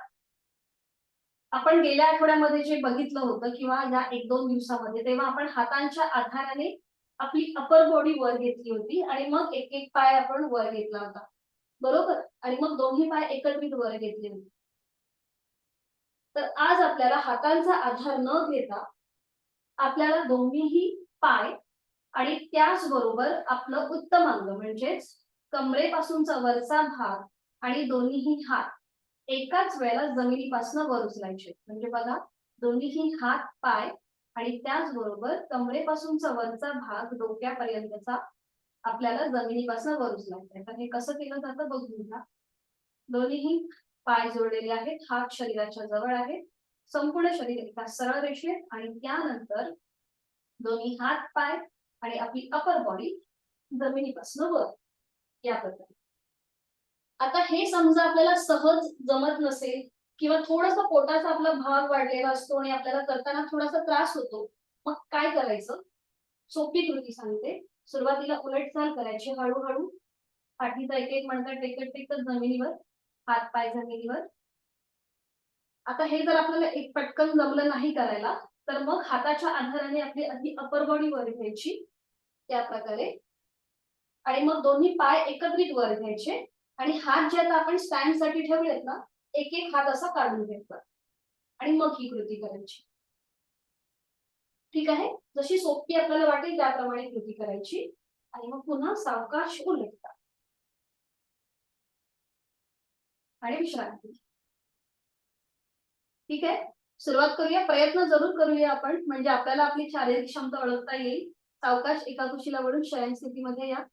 आपण गेल्या आठवड्यामध्ये जे बघितलं होतं किंवा या 1-2 दिवसामध्ये, तेव्हा आपण हातांच्या आधाराने आपली अपर बॉडी वर घेतली होती आणि मग एक एक पाय आपण वर घेतला होता, बरोबर. आणि मग दोन्ही पाय एकत्रित वर घेतले होते. तर आज आपल्याला हातांचा आधार न घेता आपल्याला दोन्हीही पाय आणि त्याचबरोबर आपलं उत्तमांग म्हणजेच कमरेपासूनचा वरचा भाग आणि दोन्हीही हात एकाच वेळेला जमिनीपासून वर उचलायचे. म्हणजे बघा, दोन्हीही हात पाय आणि त्याचबरोबर कमरेपासूनचा वरचा भाग डोक्यापर्यंतचा आपल्याला जमिनीपासून वर उचलायचा आहे. तर हे कसं केलं जातं बघून घ्या. दोन्हीही पाय जोडलेले आहेत, हात शरीराच्या जवळ आहेत संपूर्ण शरीर एका सरळ रेषेत आणि त्यानंतर दोन्ही हात पाय आणि आपली अपर बॉडी जमिनीपासून वर या प्रकारे. आता हे समजा आपल्याला सहज जमत नसेल किंवा थोडासा पोटाचा आपला भाग वाढलेला असतो आणि आपल्याला करताना थोडासा त्रास होतो, मग काय करायचं? सोपी कृती सांगते. सुरुवातीला उलट चाल करायची हळूहळू. पाठीचा एक एक मणका टेकत टेकत जमिनीवर, हात पाय जमिनीवर. आता हे जर आपल्याला एक पटकन जमलं नाही करायला, तर मग हाताच्या आधाराने आपली आधी अपर बॉडी वर घ्यायची त्या प्रकारे आणि मग दोन्ही पाय एकत्रित वर घ्यायचे आणि हात जे आता आपण स्टँड साठी ठेवलेत ना, एक एक हात असा काढून घ्यायचा आणि मग ही कृती करायची. ठीक आहे. जशी सोपी आपल्याला वाटेल त्याप्रमाणे कृती करायची आणि मग पुन्हा सावकाश उलटता आणि विश्रांती. ठीक आहे. सुरुवात करूया. प्रयत्न जरूर करूया आपण, म्हणजे आपल्याला आपली शारीरिक क्षमता ओळखता येईल. सावकाश एका कुशीला वळून शयन स्थितीमध्ये या.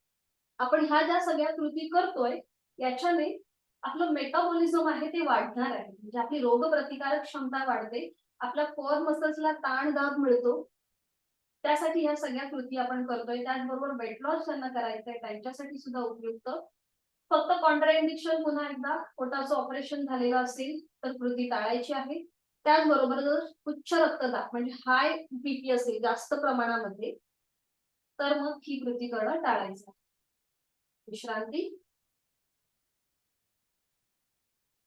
आपण ह्या ज्या सगळ्या कृती करतोय याच्याने आपलं मेटाबॉलिझम आहे ते वाढणार आहे, म्हणजे आपली रोगप्रतिकारक क्षमता वाढते, आपल्या कोअर मसल्सला ताण दाब मिळतो. त्यासाठी ह्या सगळ्या कृती आपण करतोय. त्याचबरोबर वेट लॉस ज्यांना करायचंय त्यांच्यासाठी सुद्धा उपयुक्त. फक्त कॉन्ट्राइंडिक्शन पुन्हा एकदा, पोटाचं ऑपरेशन झालेलं असेल तर कृती टाळायची आहे. त्याचबरोबर जर उच्च रक्तदाब म्हणजे हाय बीपी असेल जास्त प्रमाणामध्ये, तर मग ही कृती करणं टाळायचं. विश्रांती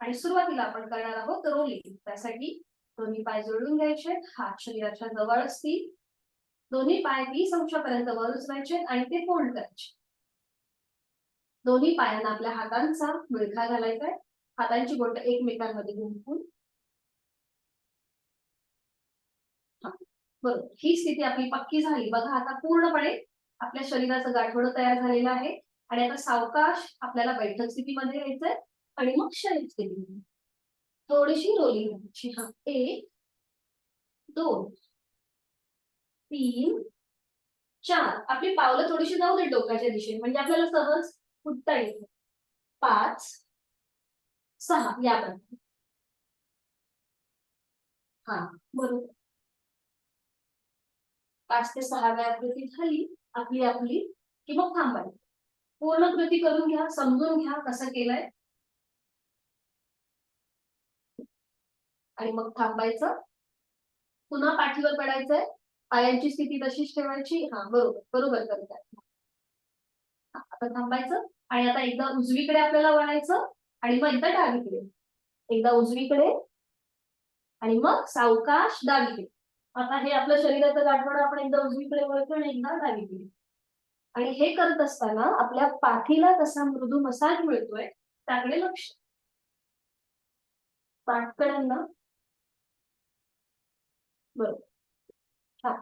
आणि सुरुवातीला आपण करणार आहोत रोलिंग. त्यासाठी दोन्ही पाय जोडून घ्यायचे, हात शरीराच्या जवळ असतील, दोन्ही पाय 20 अंशापर्यंत वर उचलायचे आणि ते फोल्ड करायचे. दोन्ही पायांना आपल्या हातांचा विळखा घालायचा आहे. हातांची बोटं एकमेकांमध्ये गुंफून. बरोबर. ही स्थिती आपली पक्की झाली. बघा आता पूर्णपणे आपल्या शरीराचं गाठोडं तयार झालेलं आहे आणि आता सावकाश आपल्याला बैठक स्थितीमध्ये यायचंय आणि मग शयन स्थितीमध्ये. थोडीशी रोलिंग करायची. हा, 1 2 3 4. आपली पावलं थोडीशी जाऊ दे डोक्याच्या दिशेने, म्हणजे आपल्याला सहज उठता येईल. 5 6 या प्रकारे. हा, बरोबर. 5 ते 6 वेळा कृती झाली आपली आपली की मग थांबायचं. पूर्ण कृती करून घ्या, समजून घ्या कसं केलंय आणि मग थांबायचं. पुन्हा पाठीवर पडायचंय, पायांची स्थिती तशीच ठेवायची. हा, बरोबर बरोबर करताय. आता थांबायचं आणि आता एकदा उजवीकडे आपल्याला वळायचं आणि मग एकदा डावीकडे. एकदा उजवीकडे आणि मग सावकाश डावीकडे. आता हे आपलं शरीराचं गाठोडं आपण एकदा उजवीकडे वळतो आणि एकदा डावीकडे. आणि हे करत असताना आपल्या पाठीला कसा मृदू मसाज मिळतोय त्याकडे लक्ष. पाठकड्यांना बरोबर. छान.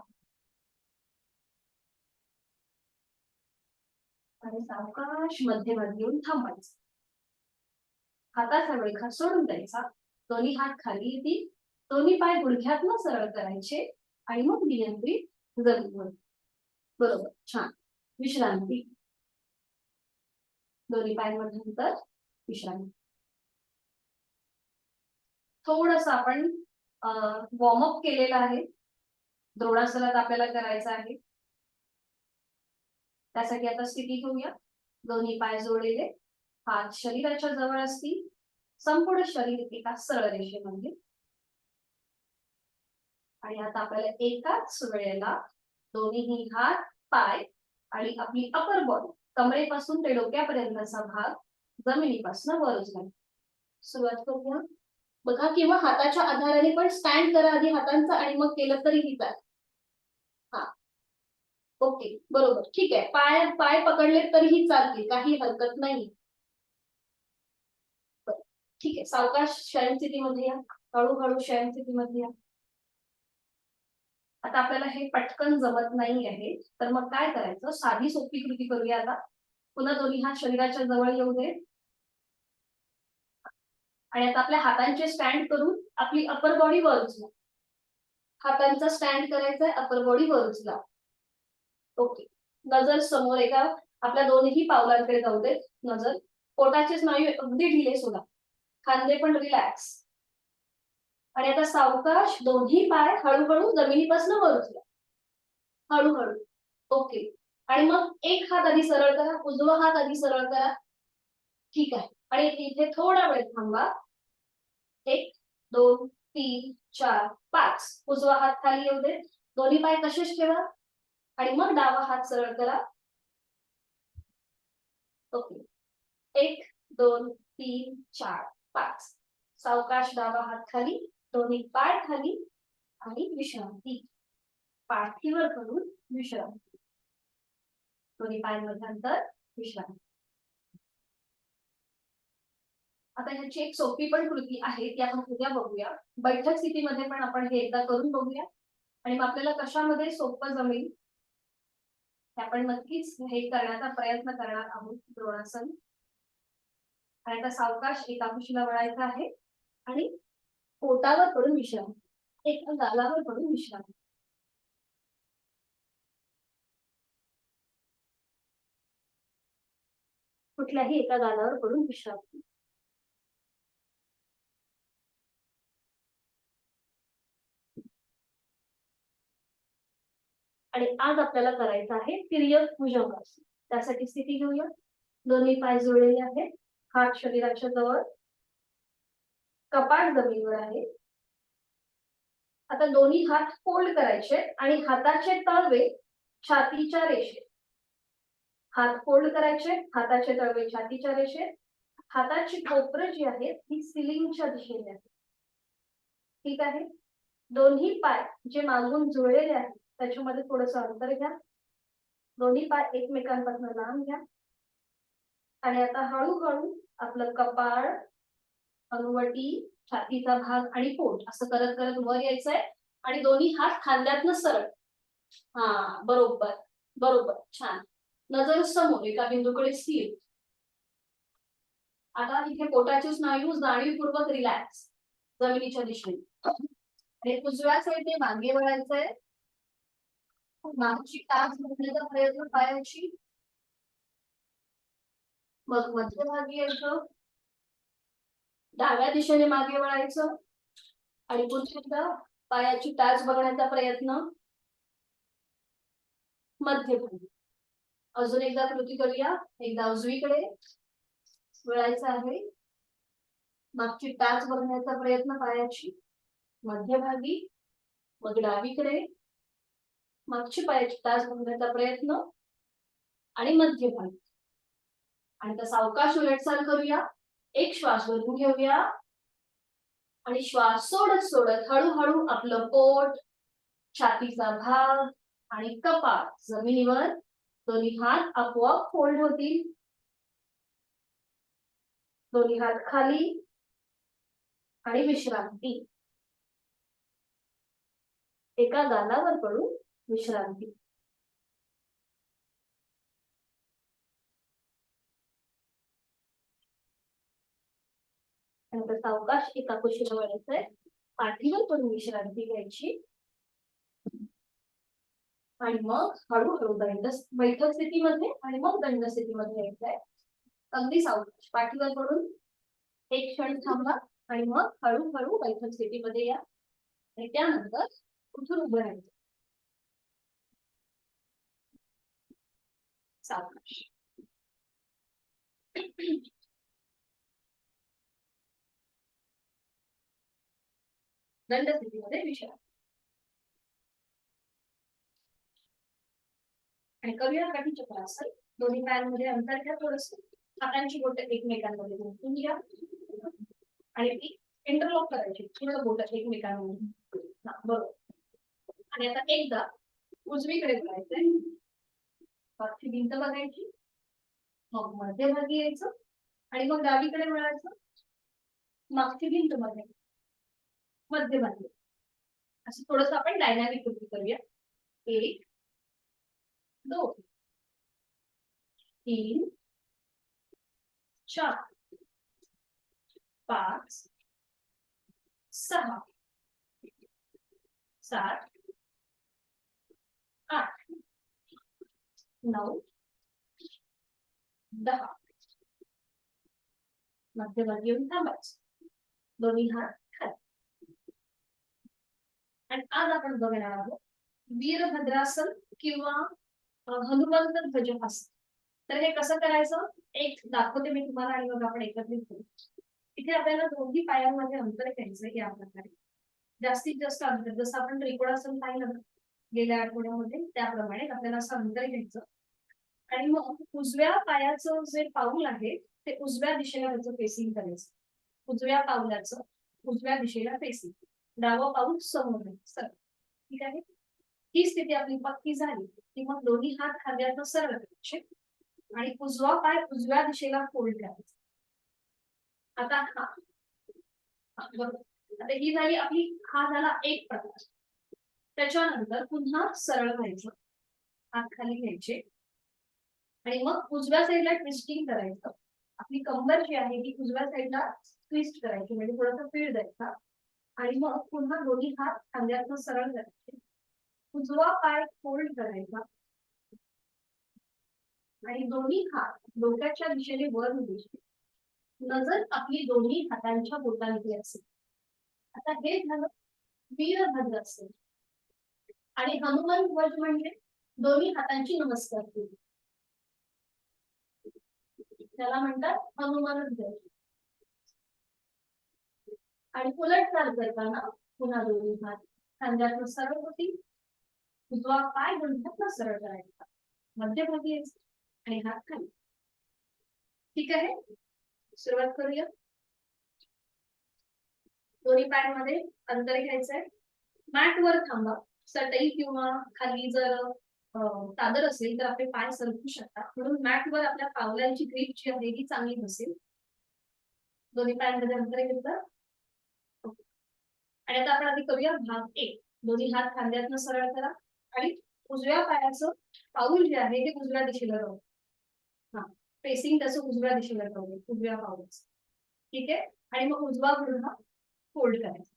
आणि सावकाश मध्यभागी येऊन थांबायचं. हाताचा विळखा सोडून द्यायचा, दोन्ही हात खाली येतील, दोन्ही पाय गुडघ्यातनं सरळ करायचे आणि मग नियंत्रित जमीनवर. बरोबर. छान. विश्रांती. दोन्ही पायांमध्ये अंतर, विश्रांती. थोडस आपण वॉर्मअप केलेलं आहे. द्रोणासनात आपल्याला करायचं आहे. त्यासाठी आता स्थिती घेऊया. दोन्ही पाय जोडलेले, हात शरीराच्या जवळ असतील, संपूर्ण शरीर एका सरळ रेषेमध्ये. आणि आता आपल्याला एकाच वेळेला दोन्ही हात पाय आणि आपली अपर बॉडी कमरेपासून ते डोक्यापर्यंतचा भाग जमिनीपासून वर उचलायचा. सुरुवात करूया. बघा, किंवा हाताच्या आधाराने पण स्टँड करा आधी हातांचा आणि मग केलं तरीही चालेल. हा, ओके, बरोबर. ठीक आहे. पाय पाय पकडले तरीही चालतील, काही हरकत नाही. ठीक आहे. सावकाश शयन स्थितीमध्ये या, हळूहळू शयन स्थितीमध्ये या. आता आपल्याला हे पटकन जमत नाही आहे, तर मग काय करायचं? साधी सोपी कृती करूया आता. पुन्हा दोन्ही हात शरीराच्या जवळ येऊ दे आणि आता आपल्या हातांचे स्टँड करून आपली अपर बॉडी वर उचला. हातांचा स्टँड करायचा आहे, अपर बॉडी वर उचला. ओके. नजर समोर एका आपल्या दोन्ही पावलांकडे जाऊ दे. नजर, पोटाचे स्नायू अगदी ढिले सोडा, खांदे पण रिलॅक्स. आणि आता सावकाश दोन्ही पाय हळूहळू जमिनीपासून वर उचला, हळूहळू. ओके. आणि मग एक हात आधी सरळ करा, उजवा हात आधी सरळ करा. ठीक आहे. आणि इथे थोडा वेळ थांबा. 1 2 3 4 5. उजवा हात खाली येऊ दे, दोन्ही पाय तसेच ठेवा आणि मग डावा हात सरळ करा. ओके. 1 2 3 4 5. सावकाश डावा हात खाली, दोन्ही पाय खाली आणि विश्रांती. पाठीवर करून विश्रांती. दोन्ही पायांमध्ये अंतर, विश्रांती. आता ह्याची एक सोपी पण कृती आहे ती आपण उद्या बघूया. बैठक स्थितीमध्ये पण आपण हे एकदा करून बघूया आणि मग आपल्याला कशामध्ये सोपं जमेल हे आपण नक्कीच हे करण्याचा प्रयत्न करणार आहोत. द्रोणासन. आणि आता सावकाश एका कुशीला वळायचं आहे आणि पोटावर पडून विश्रांती, एका गालावर पडून विश्रांती. कुठल्याही एका गालावर पडून विश्रांती. आणि आज आपल्याला करायचं आहे तिर्यक भुजंगासन. त्यासाठी स्थिती घेऊया. दोन्ही पाय जोडलेले आहेत, हात शरीराच्या जवळ, कपाट जमिनीवर आहे. आता दोन्ही हात फोल्ड करायचे आणि हाताचे तळवे छातीच्या रेषेत. हात फोल्ड करायचे, हाताचे तळवे छातीच्या रेषेत. हाताची कोपरं जी आहेत ती सिलिंगच्या दिशेने आहे. ठीक आहे. दोन्ही पाय जे मागून जुळलेले आहेत त्याच्यामध्ये थोडंसं अंतर घ्या. दोन्ही पाय एकमेकांपासून लांब घ्या. आणि आता हळूहळू आपलं कपाळ, हनुवटी, छातीचा भाग आणि पोट असं करत करत वर यायचंय आणि दोन्ही हात खांद्यातनं सरळ. हा, बरोबर बरोबर, छान. नजर समोर एका बिंदूकडे स्थिर. आता इथे पोटाचे स्नायू जाणीवपूर्वक रिलॅक्स, जमिनीच्या दिशेने. आणि उजव्या साईडने मागे वळायचंय. मागची टाच भरण्याचा प्रयत्न पायाची, मग मध्यभागी यायचं, डाव्या दिशेने मागे वळायचं आणि पुन्हा एकदा पायाची टाच बघण्याचा प्रयत्न, मध्यभागी. अजून एकदा कृती करूया. एकदा उजवीकडे वळायचं आहे, मागची टाच बघण्याचा प्रयत्न पायाची, मध्यभागी. मग डावीकडे मागची पायाची टाच बघण्याचा प्रयत्न आणि मध्यभागी. आणि आता सावकाश उलटचाल करूया. एक श्वास भरून घेऊया आणि श्वास सोडत सोडत हळूहळू आपलं पोट, छातीचा भाग आणि कपाळ जमिनीवर, दोन्ही हात आपोआप फोल्ड होतील. दोन्ही हात खाली आणि विश्रांती. एका गालावर पडून विश्रांती. नंतर सावकाश एका कुशीला वळायचंय, पाठीवर पडून विश्रांती घ्यायची आणि मग हळूहळू बैठक स्थितीमध्ये आणि मग दंड स्थितीमध्ये यायचंय. अगदी सावकाश पाठीवर पडून एक क्षण थांबा आणि मग हळूहळू बैठक स्थितीमध्ये या आणि त्यानंतर उठून उभं राहायचं. सावकाश. दंड स्थितीमध्ये विश्रांती. आणि करूया काठी चक्रासन. दोन्ही पायांमध्ये अंतर घ्या थोडस, हातांची बोट एकमेकांमध्ये गुंतवून घ्या आणि ती इंटरलॉक करायची, थोडं बोट एकमेकांमध्ये. बरोबर. आणि आता एकदा उजवीकडे वळायचंय, मागची भिंत बघायची, मग मध्यभागी यायचं आणि मग डावीकडे वळायचं, मागची भिंत बघायची, मध्यभागी. असं थोडस आपण डायनामिक कृती करूया. 1 2 3 4 5 6 7 8 9 10. मध्यभागी येऊन थांबायचं. दोन्ही हात खाली. आणि आज आपण बघणार आहोत वीरभद्रासन किंवा हनुमंत ध्वजासन. तर हे कसं करायचं एक दाखवते मी तुम्हाला आणि मग आपण एकत्रित करू. इथे आपल्याला दोन्ही पायांमध्ये अंतर घ्यायचं या प्रकारे. जास्तीत जास्त अंतर जसं आपण त्रिकोणासन पाहिलं गेल्या आठवड्यामध्ये त्याप्रमाणे आपल्याला असं अंतर घ्यायचं आणि मग उजव्या पायाचं जे पाऊल आहे ते उजव्या दिशेला त्याचं फेसिंग करायचं. उजव्या पाऊलाचं उजव्या दिशेला फेसिंग, डावं पाऊल समोर सरळ. ठीक आहे. ही स्थिती आपली पक्की झाली की मग दोन्ही हात खांद्यातनं सरळ करायचे आणि उजवा पाय उजव्या दिशेला फोल्ड करायचा. आता हा बरोबर. आता ही झाली आपली, हा झाला एक प्रकार. त्याच्यानंतर पुन्हा सरळ व्हायचं, हात खाली घ्यायचे आणि मग उजव्या साईडला ट्विस्टिंग करायचं. आपली कंबर जी आहे ती उजव्या साईडला ट्विस्ट करायची म्हणजे थोडासा फीड द्यायचा आणि मग पुन्हा दोन्ही हात खांद्यातनं सरळ करायचे. उजवा पाय फोल्ड करायचा आणि दोन्ही हात डोक्याच्या दिशेने वर द्यायचे. नजर आपली दोन्ही हातांच्या बोटांमध्ये असेल. आता हे झालं वीरभद्रासन. आणि हनुमान ध्वज म्हणजे दोन्ही हातांची नमस्कार केली, त्याला म्हणतात हनुमान ध्वज. आणि उलट चाल करताना पुन्हा दोन्ही हात खांद्यातून सरळ होती, उजवा पाय गुडघ्यातून सरळ करायचा, मध्यभागी आणि हात खाली. ठीक आहे, सुरुवात करूया. दोन्ही पायांमध्ये अंतर घ्यायचंय. मॅटवर थांबा. चटई किंवा खाली जर चादर असेल तर आपले पाय सरकू शकतात, म्हणून मॅटवर आपल्या पावलांची ग्रीप जी आहे ती चांगली बसेल. दोन्ही पायांमध्ये अंतर घेतलं आणि आता आपण आधी करूया भाग एक. दोन्ही हात खांद्यातनं सरळ करा आणि उजव्या पायाचं पाऊल जे आहे ते उजव्या दिशेला राहू. हा, फेसिंग तसं उजव्या दिशेला राहू उजव्या पाऊलाचं. ठीक आहे. आणि मग उजवा गुडघा फोल्ड करायचा.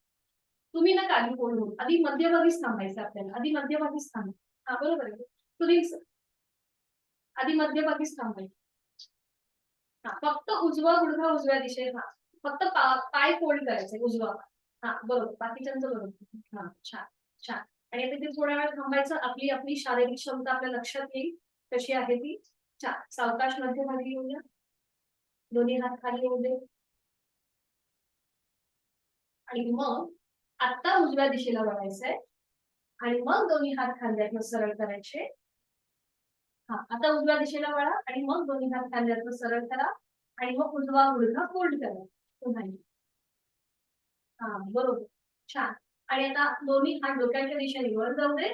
तुम्ही ना खाली फोल्ड होऊ, आधी मध्यभागीच थांबायचं आपल्याला. आधी मध्यभागीच थांबा. हा बरोबर आहे. तुम्ही आधी मध्यभागीच थांबायचं. हा, फक्त उजवा गुडघा उजव्या दिशेला. फक्त पाय फोल्ड करायचे उजवा. हा बरोबर, बाकीच्यांचं बरोबर. हा छान छान. आणि आता ते थोड्या वेळ थांबायचं. आपली आपली शारीरिक क्षमता आपल्या लक्षात येईल कशी आहे ती. छान. सावकाश मध्यभागी येऊया. दोन्ही हात खाली येऊ दे आणि मग आता उजव्या दिशेला वळायचंय आणि मग दोन्ही हात खांद्यातनं सरळ करायचे. हा, आता उजव्या दिशेला वळा आणि मग दोन्ही हात खांद्यातनं सरळ करा आणि मग उजवा गुडघा फोल्ड करा पुन्हा. हा बरोबर, छान. आणि आता दोन्ही हात डोक्याच्या दिशेने वर जाऊ दे.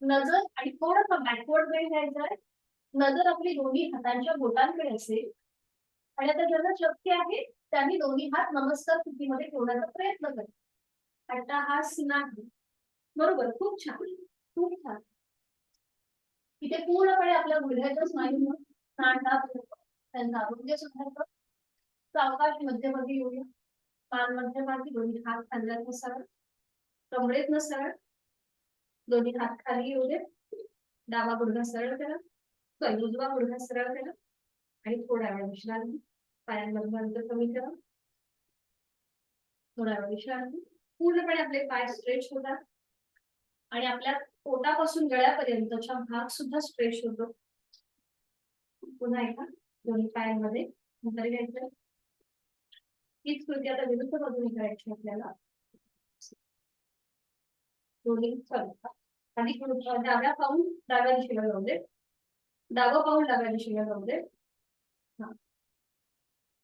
नजर आणि थोडासा बॅकवर्ड वेळ घ्यायचा आहे. नजर आपली दोन्ही हातांच्या बोटांकडे असेल आणि आता ज्यांना शक्य आहे त्यांनी दोन्ही हात नमस्कार स्थितीमध्ये ठेवण्याचा प्रयत्न करा. अट्टहास नाही. बरोबर, खूप छान खूप छान. इथे पूर्णपणे आपल्या गुडघ्याच्या स्नायूंना त्यांचं आरोग्य सुधारतं. सावकाश मध्यभागी येऊया. मान मध्यभागी, दोन्ही हात खांद्यातनं सरळ, कमरेतनं सरळ. दोन्ही हात खाली येऊ दे. डावा गुडघा सरळ करा, उजवा गुडघा सरळ करा आणि थोड्या वेळ विश्रांती. पायांमधलं अंतर कमी करा. थोड्या वेळ विश्रांती. पूर्णपणे आपले पाय स्ट्रेच होतात आणि आपल्या पोटापासून गळ्यापर्यंतचा भाग सुद्धा स्ट्रेच होतो. पुन्हा एकदा दोन्ही पायांमध्ये अंतर घ्यायचं. हीच कृती आता विरुद्ध बाजूने करायची आपल्याला. दोन्ही आधी डाव्या पाऊल डाव्या दिशेला जाऊ दे, डावं पाऊल डाव्या दिशेला जाऊ दे.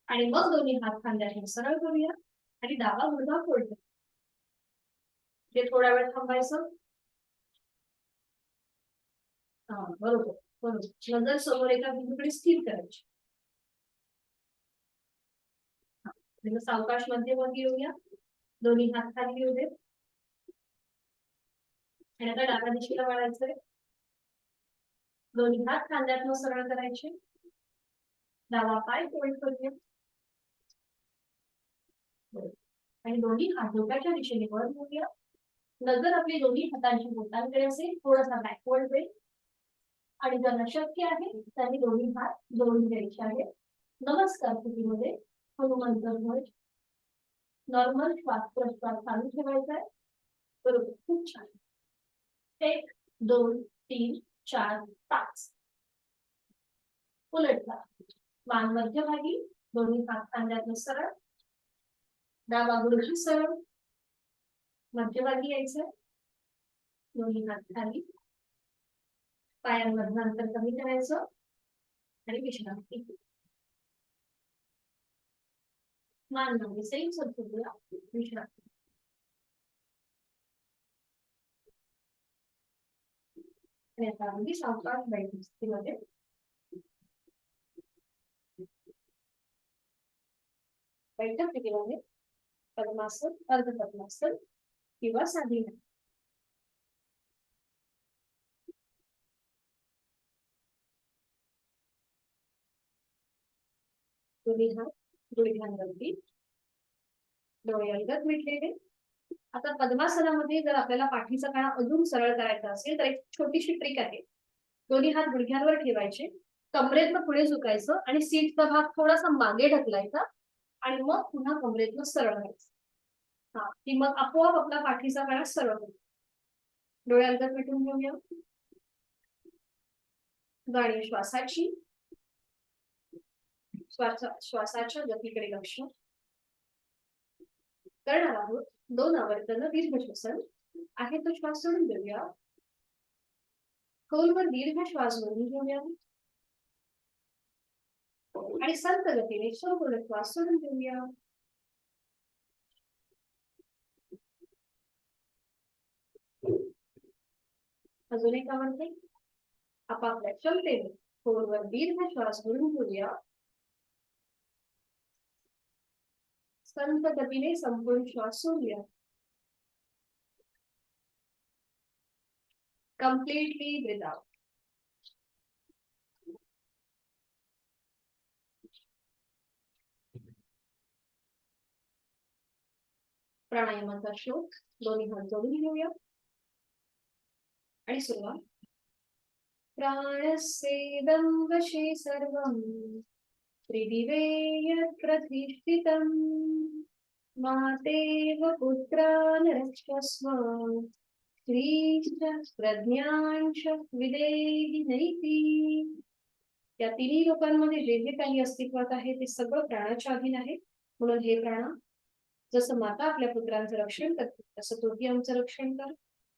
आणि मग दोन्ही हात खांद्याने सरळ करूया आणि डावा गुडघा फोल्ड करूया. ते थोड्या वेळ थांबायचं. हा बरोबर बरोबर. नजर समोर एका बिंदूकडे स्थिर करायची. सावकाश मध्यभागी येऊया. दोन्ही हात खाली येऊ दे आणि आता डाव्या दिशेला वळायचंय. दोन्ही हात खांद्यातनं सरळ करायचे. डावा पाय फोल्ड करूया आणि दोन्ही हात डोक्याच्या दिशेने वर घेऊया. नजर आपली दोन्ही हातांची बोटांकडे असेल. थोडासा बॅकवर्ड वेळ आणि ज्यांना शक्य आहे त्यांनी दोन्ही हात जोडून द्यायचे आहेत. नमस्कार स्थितीमध्ये हनुमंत ध्वज. नॉर्मल श्वास प्रश्वास चालू ठेवायचा आहे. बरोबर, खूप छान. 1 2 3 4 5. उलटला. मान मध्यभागी, दोन्ही हात खांद्यातून सरळ, डावा गुडघा सरळ, मध्यभागी यायचं, दोन्ही हात खाली, पायांमधलं अंतर कमी करायचं आणि विश्रांती. मान मागे सैल सरकवूया, विश्रांती. आणि आता अगदी सावकाश बैठक स्थितीमध्ये बैठक स्थितीमध्ये पद्मासन, अर्ध पद्मासन किंवा साधी मान. दोन्ही हात गुडघ्यांवरती, डोळे अलगद मिटलेले. आता पद्मासनामध्ये जर आपल्याला पाठीचा कणा अजून सरळ करायचा असेल तर एक छोटीशी ट्रिक आहे. दोन्ही हात गुडघ्यांवर ठेवायचे, कमरेतनं पुढे झुकायचं आणि सीटचा भाग थोडासा मागे ढकलायचा आणि मग पुन्हा कमरेतनं सरळ व्हायचं. हा, की मग आपोआप आपला पाठीचा कणा सरळ होतो. डोळे अलगद मिटून घेऊया. गाणी श्वासाची, श्वासाच्या गतीकडे लक्ष करणार आहोत. 2 आवर्तन दीर्घ श्वसन आहे तो श्वास सोडून देऊया. खोलवर दीर्घ श्वास घेऊन घेऊया आणि संत गतीने संपूर्ण श्वास सोडून देऊया. अजून एक आवर्तन. आपापल्या क्षमतेने खोलवर दीर्घ श्वास घेऊन घेऊया. संत गतीने संपूर्ण श्वास सोडूया. Completely breathe out. प्राणायामाचा श्लोक दोन्ही हात जोडून घेऊया आणि सुरुवात. प्राणस्येदं वशे सर्वं त्रिदिवे यत् प्रतिष्ठितं मातेव पुत्रान् रक्षस्व स्त्रीश्च प्रज्ञांश विदेहि नैति. या तिन्ही लोकांमध्ये जे जे काही अस्तित्वात आहे ते सगळं प्राणाच्या अधीन आहे. म्हणून हे प्राण, जसं माता आपल्या पुत्रांचं रक्षण करते तसं तूही आमचं रक्षण कर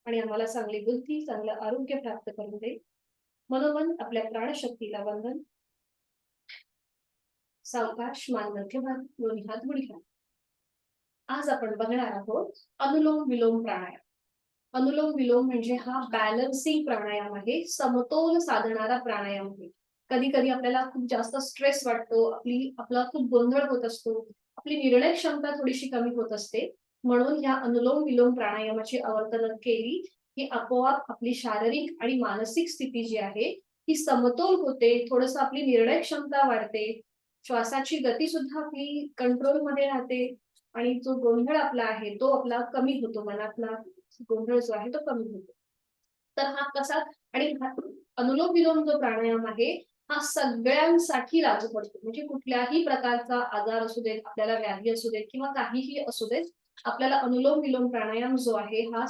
आणि आम्हाला चांगली बुद्धी, चांगलं आरोग्य प्राप्त करून दे. मनोमन आपल्या प्राणशक्तीला वंदन. सावकाश मान मध्यभागी, दोन्ही हात गुडघ्यात. आज आपण बघणार आहोत अनुलोम विलोम प्राणायाम. अनुलोम विलोम म्हणजे हा बॅलन्सिंग प्राणायाम आहे, समतोल साधणारा प्राणायाम आहे. कधी कधी आपल्याला खूप जास्त स्ट्रेस वाटतो, आपला खूप गोंधळ होत असतो, आपली निर्णय क्षमता थोडीशी कमी होत असते. म्हणून या अनुलोम विलोम प्राणायामाची आवर्तन केली की आपोआप आपली शारीरिक आणि मानसिक स्थिती जी आहे ती समतोल होते. थोडस आपली निर्णय क्षमता वाढते, श्वासाची गती सुद्धा आपली कंट्रोल मध्ये राहते आणि जो गोंधळ आपला आहे तो आपला कमी होतो. मनातला गोंधळ जो आहे तो कमी होतो. तर हा कसा, आणि अनुलोम विलोम जो प्राणायाम आहे हा सगळ्यांसाठी लागू पडतो. म्हणजे कुठल्याही प्रकारचा आजार असू देत, आपल्याला व्याधी असू देत किंवा काहीही असू देत, आपल्याला अनुलोम विलोम प्राणायाम जो आहे हा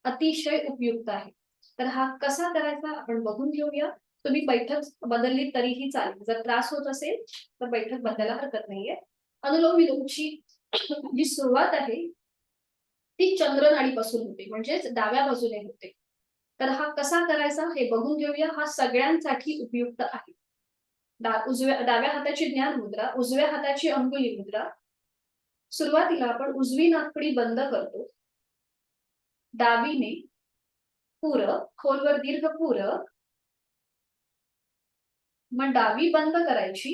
अतिशय उपयुक्त आहे. तर हा कसा करायचा आपण बघून घेऊया. तुम्ही बैठक बदलली तरीही चालेल, जर त्रास होत असेल तर बैठक बदलायला हरकत नाहीये. अनुलोम विलोमची जी सुरुवात आहे ती चंद्रनाडीपासून होते, म्हणजेच डाव्या बाजूने होते. तर हा कसा करायचा हे बघून घेऊया. हा सगळ्यांसाठी उपयुक्त आहे. डाव्या हाताची ज्ञान मुद्रा, उजव्या हाताची अंगुली मुद्रा. सुरुवातीला आपण उजवी नाकपुडी बंद करतो, डावीने पूरक, खोलवर दीर्घ पूरक, मग डावी बंद करायची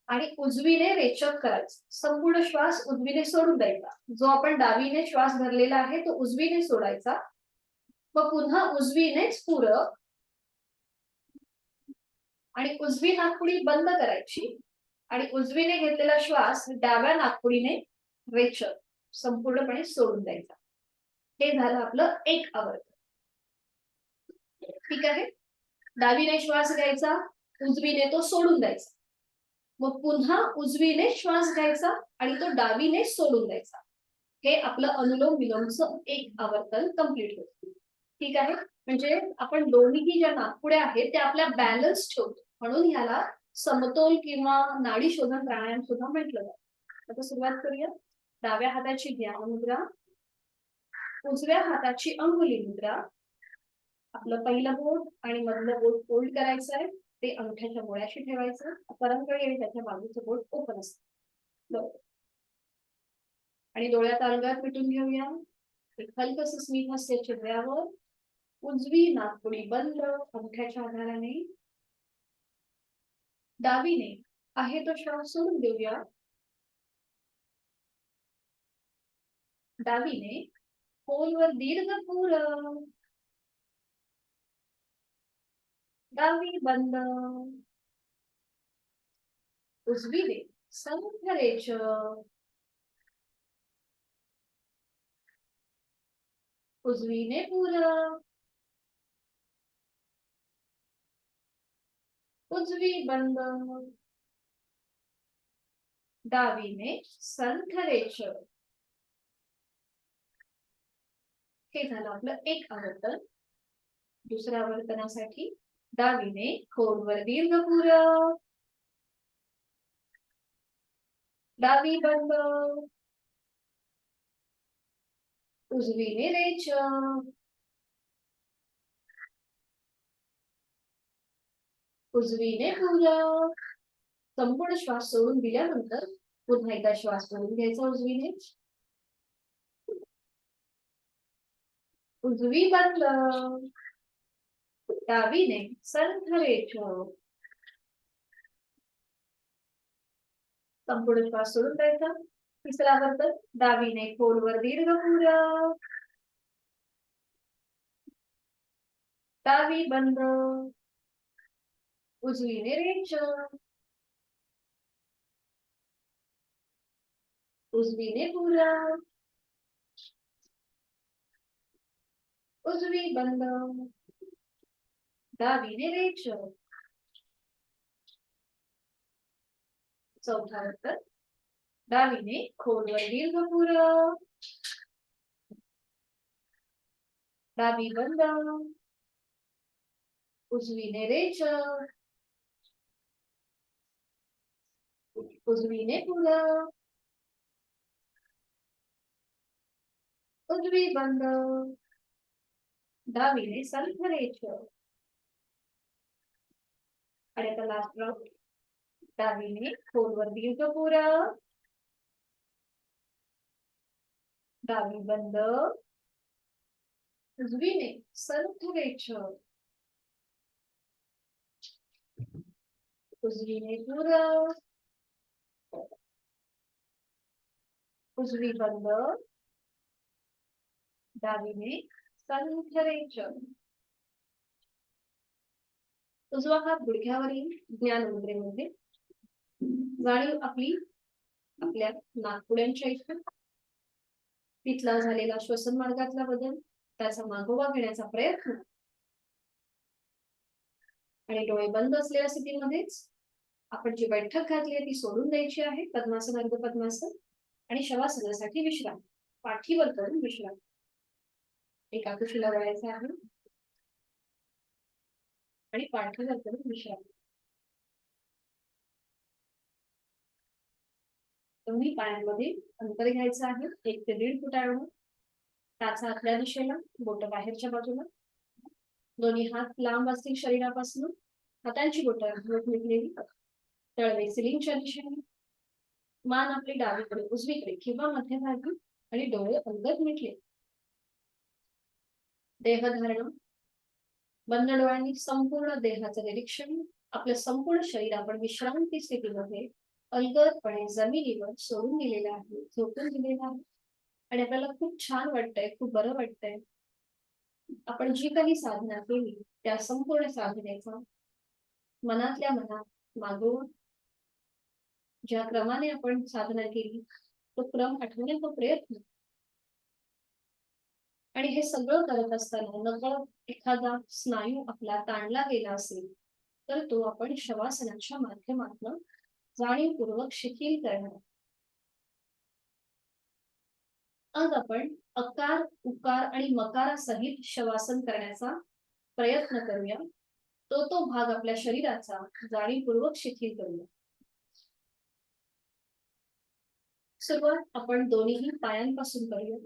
आणि उजवीने रेचक करायचं. संपूर्ण श्वास उजवीने सोडून द्यायचा. जो आपण डावीने श्वास धरलेला आहे तो उजवीने सोडायचा. मग पुन्हा उजवीनेच पूरक आणि उजवी नाकपुडी बंद करायची आणि उजवीने घेतलेला श्वास डाव्या नाकपुडीने रेचक संपूर्णपणे सोडून द्यायचा. हे झालं आपलं एक आवर्तन. ठीक आहे. डावीने श्वास घ्यायचा, उजवीने तो सोडून द्यायचा. मग पुन्हा उजवीने श्वास घ्यायचा आणि तो डावीने सोडून द्यायचा. हे आपलं अनुलोम विलोमचं एक आवर्तन कंप्लीट होतं. ठीक आहे. म्हणजे आपण दोन्हीही ज्या नाकपुड्या आहेत त्या आपल्या बॅलन्स ठेवतो, म्हणून ह्याला समतोल किंवा नाडी शोधन प्राणायाम सुद्धा म्हटलं जातं. आता सुरुवात करूया. डाव्या हाताची ध्यान मुद्रा, उजव्या हाताची अंगुली मुद्रा. आपलं पहिलं बोट आणि मधलं बोट फोल्ड करायचं आहे, ते अंगठ्याच्या गोळ्याशी ठेवायचं. परंकळी आणि त्याच्या बाजूचं बोट ओपन असतं. बरोबर. आणि डोळ्यात अलगद मिटून घेऊया. एक हलकस स्मित हास्य चेहऱ्यावर. उजवी नाकपुडी बंद अंगठ्याच्या आधाराने. डावीने आहे तो श्वास सोडून देऊया. डावीने खोलवर दीर्घ पूर. डावी बंद. उजवीने संथ उजवीने पूर. उजवी बंद. डावीने संथ हे झालं आपलं एक आवर्तन. दुसऱ्या आवर्तनासाठी डावीने खोलवर दीर्घ पूर. डावी बंद. उजवीने रेच. उजवीने पूर. संपूर्ण श्वास सोडून दिल्यानंतर पुन्हा एकदा श्वास सोडून घ्यायचा उजवीने. उजवी बंद. डावीने संथ संपूर्ण श्वास सोडून द्यायचा. तिसरा आवर्तन डावीने खोलवर दीर्घ पूर. डावी बंद. उजवीने रेच. उजवीने पूर. उजवी बंद. डावीने रेच. चौथा आवर्तन डावीने खोलवर दीर्घ पूर. डावी बंद. उजवीने रेच. उजवीने पूर. उजवी बंद. डावीने संथ रेच. आणि आता लास्ट राऊंड. डावीने खोलवर दीर्घ पूर. डावी बंद. उजवीने संथ रेच. उजवीने पूर. उजवी बंद. डावीने संथ रेच. उजवा हात गुडघ्यावरील ज्ञान मुद्रेमध्ये. जाणीव आपली आपल्या नाकपुड्यांच्या इथं. तिथला झालेला श्वसन मार्गातला बदल, त्याचा मागोवा घेण्याचा प्रयत्न. आणि डोळे बंद असलेल्या स्थितीमध्येच आपण जी बैठक घातली आहे ती सोडून द्यायची आहे. पद्मासन, अर्ध पद्मासन आणि शवासनासाठी विश्राम. पाठीवर करून विश्राम. एका कुशीला वळायचं आहे आणि पाठीवर करून विश्राम. दोन्ही पायांमध्ये अंतर घ्यायचं आहे 1 ते 1.5 फूट एवढं. टाचा आतल्या दिशेला, बोट बाहेरच्या बाजूला. दोन्ही हात लांब असतील शरीरापासून. हातांची बोटं अर्धवट निघलेली. तळवे सिलिंगच्या दिशेने. मान आपली डावीकडे उजवीकडे किंवा मध्यभागी आणि डोळे अलगद मिटले. देहधारणा. बंद डोळ्यांनी संपूर्ण देहाचं निरीक्षण. आपलं संपूर्ण शरीर आपण विश्रांती स्थितीमध्ये अलगदपणे जमिनीवर सोडून दिलेलं आहे, झोपून दिलेलं आहे. आणि आपल्याला खूप छान वाटतंय, खूप बरं वाटतंय. आपण जी काही साधना केली त्या संपूर्ण साधनेचा मनातल्या मनात मागोवा. ज्या क्रमाने आपण साधना केली तो क्रम आठवण्याचा प्रयत्न. आणि हे सगळं करत असताना नकळत एखादा स्नायू आपला ताणला गेला असेल तर तो आपण शवासनाच्या माध्यमातून जाणीवपूर्वक शिथिल करणार. आज आपण अकार, उकार आणि मकारासहित शवासन करण्याचा प्रयत्न करूया. तो भाग आपल्या शरीराचा जाणीवपूर्वक शिथिल करूया. सुरुवात आपण दोन्ही पायांपासून करूया.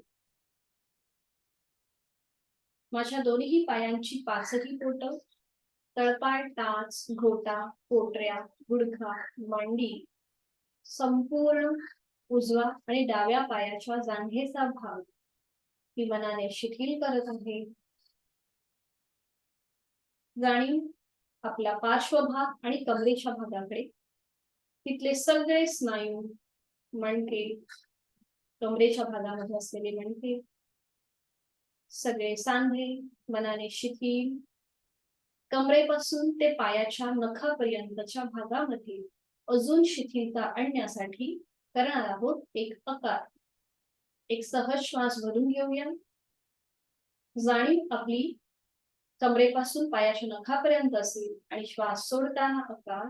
माझ्या दोन्ही पायांची पाचही बोट, तळपाय, टाच, घोटा, पोटऱ्या, गुडघा, मांडी, संपूर्ण उजवा आणि डाव्या पायाच्या जांघेचा भाग मी मनाने शिथिल करत आहे. जाणीव आपला पार्श्वभाग आणि कमरेच्या भागाकडे. तिथले सगळे स्नायू, मणके, कमरेच्या भागामध्ये असलेले मणके, सगळे सांधे मनाने शिथिल. कमरेपासून ते पायाच्या नखापर्यंतच्या भागामध्ये अजून शिथिलता आणण्यासाठी करणार आहोत एक अकार. एक सहज श्वास भरून घेऊया. जाणीव आपली कमरेपासून पायाच्या नखापर्यंत असेल आणि श्वास सोडताना अकार.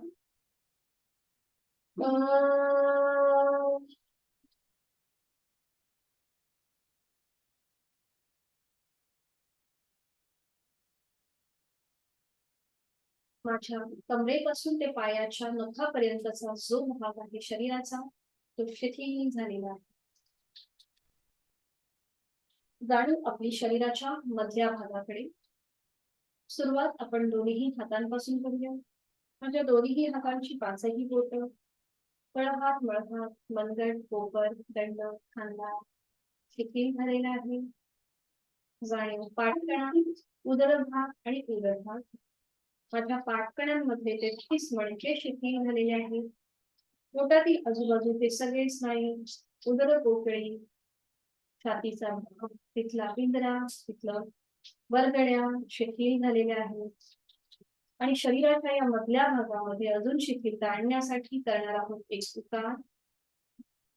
माझ्या कमरेपासून ते पायाच्या नखापर्यंतचा जो भाग आहे शरीराचा तो शिथिल झालेला आहे. जाणीव आपली शरीराच्या मधल्या भागाकडे. सुरुवात आपण दोन्ही हातांपासून करूया. माझ्या दोन्ही हातांची पाचही बोट, तळहात, मळहात, मनगट, कोपर, दंड, खांदा शिथिल झालेला आहे. जाणीव पाठकणा, उदरभाग आणि उदरभाग. माझ्या पाठकण्यांमध्ये 33 मणके शिथिल झालेले आहेत. पोटातील आजूबाजूचे सगळे स्नायू, उदर पोकळी, छातीचा भाग, तिथला पिंजरा, तिथलं वरगड्या शिथिल झालेल्या आहेत. आणि शरीराच्या या मधल्या भागामध्ये अजून शिथिलता आणण्यासाठी करणार आहोत एक उकार.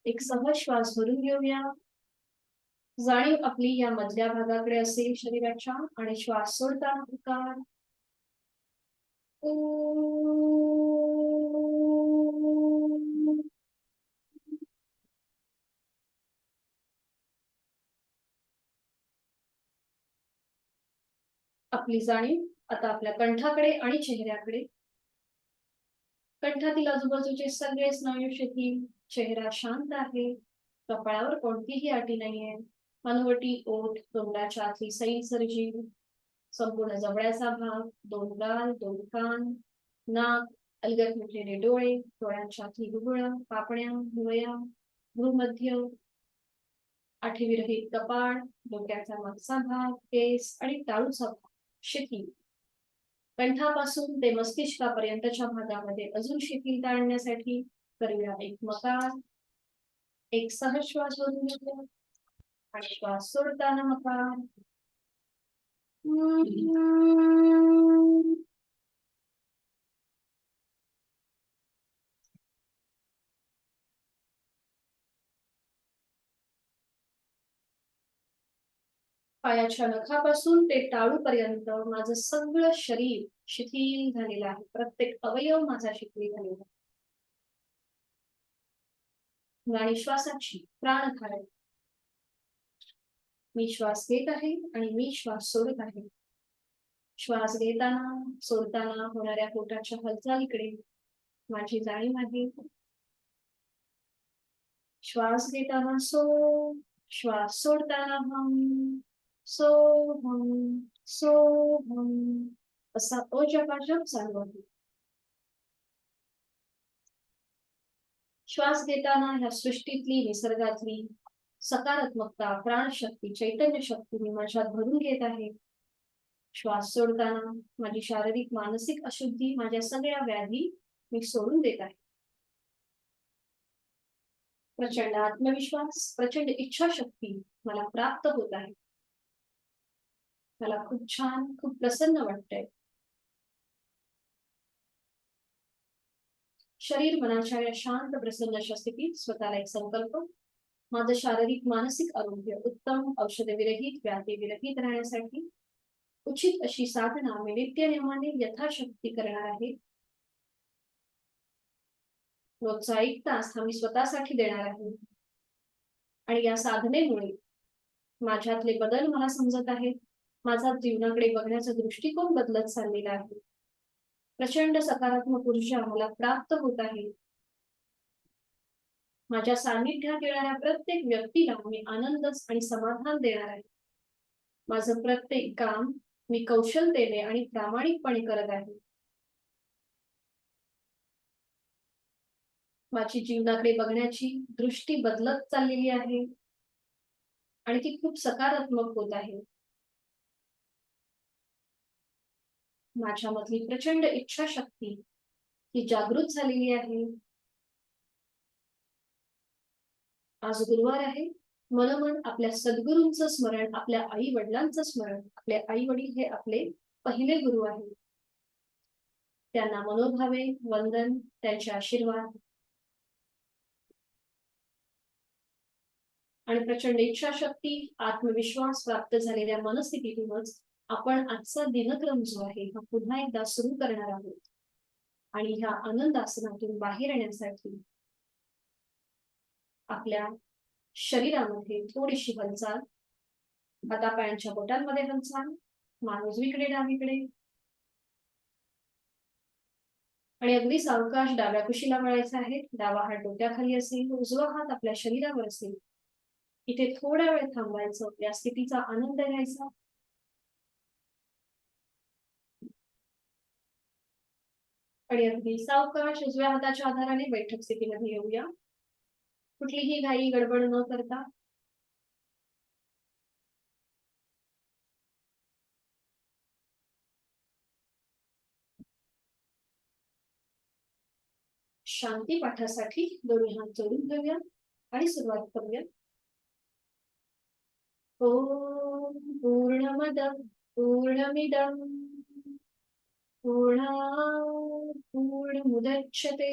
एक सहज श्वास भरून घेऊया. जाणीव आपली या मधल्या भागाकडे असेल शरीराच्या आणि श्वास सोडताना उकार. आपली जाणीव आता आपल्या कंठाकडे आणि चेहऱ्याकडे. कंठातील आजूबाजूचे सगळे स्नायू शिथिल, चेहरा शांत आहे, कपाळावर कोणतीही आटी नाहीये. मनवटी, ओठ, तोंडाच्या आतली सैल सर्जीव, संपूर्ण जबड्याचा भाग, दोन गाल, दोन कान, नाक, अलगद मिटलेले डोळे, डोळ्यांच्या आतली बुबुळ, पापण्या, भुवया, भ्रूमध्य, आठवीरहित कपाळ, डोक्याचा मागचा भाग, केस आणि टाळूचा भाग शिथिल. कंठापासून ते मस्तिष्कापर्यंतच्या भागामध्ये अजून शिथिलता आणण्यासाठी करूया एक मकार. एक सहज श्वास भरून घेऊया आणि श्वास सोडताना मकार. पायाच्या नखापासून ते टाळूपर्यंत माझं सगळं शरीर शिथिल झालेलं आहे. प्रत्येक अवयव माझा शिथिल झालेला आहे. आणि श्वासाची प्राणधारण. मी श्वास घेत आहे आणि मी श्वास सोडत आहे. श्वास घेताना सोडताना होणाऱ्या पोटाच्या हालचालीकडे माझी जाणीव आहे. श्वास घेताना सो, श्वास सोडताना हम, सो हम, सो हम असा अजपाजप चालू आहे. श्वास घेताना ह्या सृष्टीतली, निसर्गातली सकारात्मकता, प्राणशक्ती, चैतन्य शक्ती मी माझ्यात भरून घेत आहे. श्वास सोडताना माझी शारीरिक, मानसिक अशुद्धी, माझ्या सगळ्या व्याधी मी सोडून देत आहे. प्रचंड आत्मविश्वास, प्रचंड इच्छाशक्ती मला प्राप्त होत आहे. मला खूप छान, खूप प्रसन्न वाटतंय. शरीर मनाच्या या शांत प्रसन्न स्थितीत स्वतःला एक संकल्प. माझं शारीरिक, मानसिक आरोग्य उत्तम, औषधविरहित, व्याधी विरहित राहण्यासाठी उचित अशी साधना मी नित्यनेमाने यथाशक्ती करणार आहे. रोजचा 1 तास हा मी स्वतःसाठी देणार आहे. आणि या साधनेमुळे माझ्यातले बदल मला समजत आहेत. माझा जीवनाकडे बघण्याचा दृष्टिकोन बदलत चाललेला आहे. प्रचंड सकारात्मक ऊर्जा मला प्राप्त होत आहे. माझ्या सान्निध्यात येणाऱ्या प्रत्येक व्यक्तीला मी आनंद आणि समाधान देणार आहे. माझं प्रत्येक काम मी कौशलतेने आणि प्रामाणिकपणे करत आहे. माझी जीवनाकडे बघण्याची दृष्टी बदलत चाललेली आहे आणि ती खूप सकारात्मक होत आहे. माझ्यामधली प्रचंड इच्छाशक्ती ही जागृत झालेली आहे. आज गुरुवार आहे. मनोमन आपल्या सद्गुरूंचं स्मरण, आपल्या आई वडिलांचं स्मरण. आपले आई वडील हे आपले पहिले गुरु आहेत. त्यांना मनोभावे वंदन, त्यांचे आशीर्वाद आणि प्रचंड इच्छाशक्ती, आत्मविश्वास प्राप्त झालेल्या मनस्थितीतूनच आपण आजचा दिनक्रम जो आहे हा पुन्हा एकदा सुरू करणार आहोत. आणि ह्या आनंद आसनातून बाहेर येण्यासाठी आपल्या शरीरामध्ये थोडीशी हालचाल, हातापायांच्या बोटांमध्ये हालचाल, मान उजवीकडे डावीकडे आणि अगदी सावकाश डाव्या कुशीला वळायचं आहे. डावा हात डोक्याखाली असेल, उजवा हात आपल्या शरीरावर असेल. इथे थोडा वेळ थांबायचं, या स्थितीचा आनंद घ्यायचा. आणि अगदी सावकाश उजव्या हाताच्या आधाराने बैठक स्थितीमध्ये येऊया. कुठलीही घाई गडबड न करता शांती पाठासाठी दोन्ही हात जोडून घेऊया आणि सुरुवात करूया. ओम पूर्णमद पूर्णमिदं पूर्णात् पूर्णमुदच्यते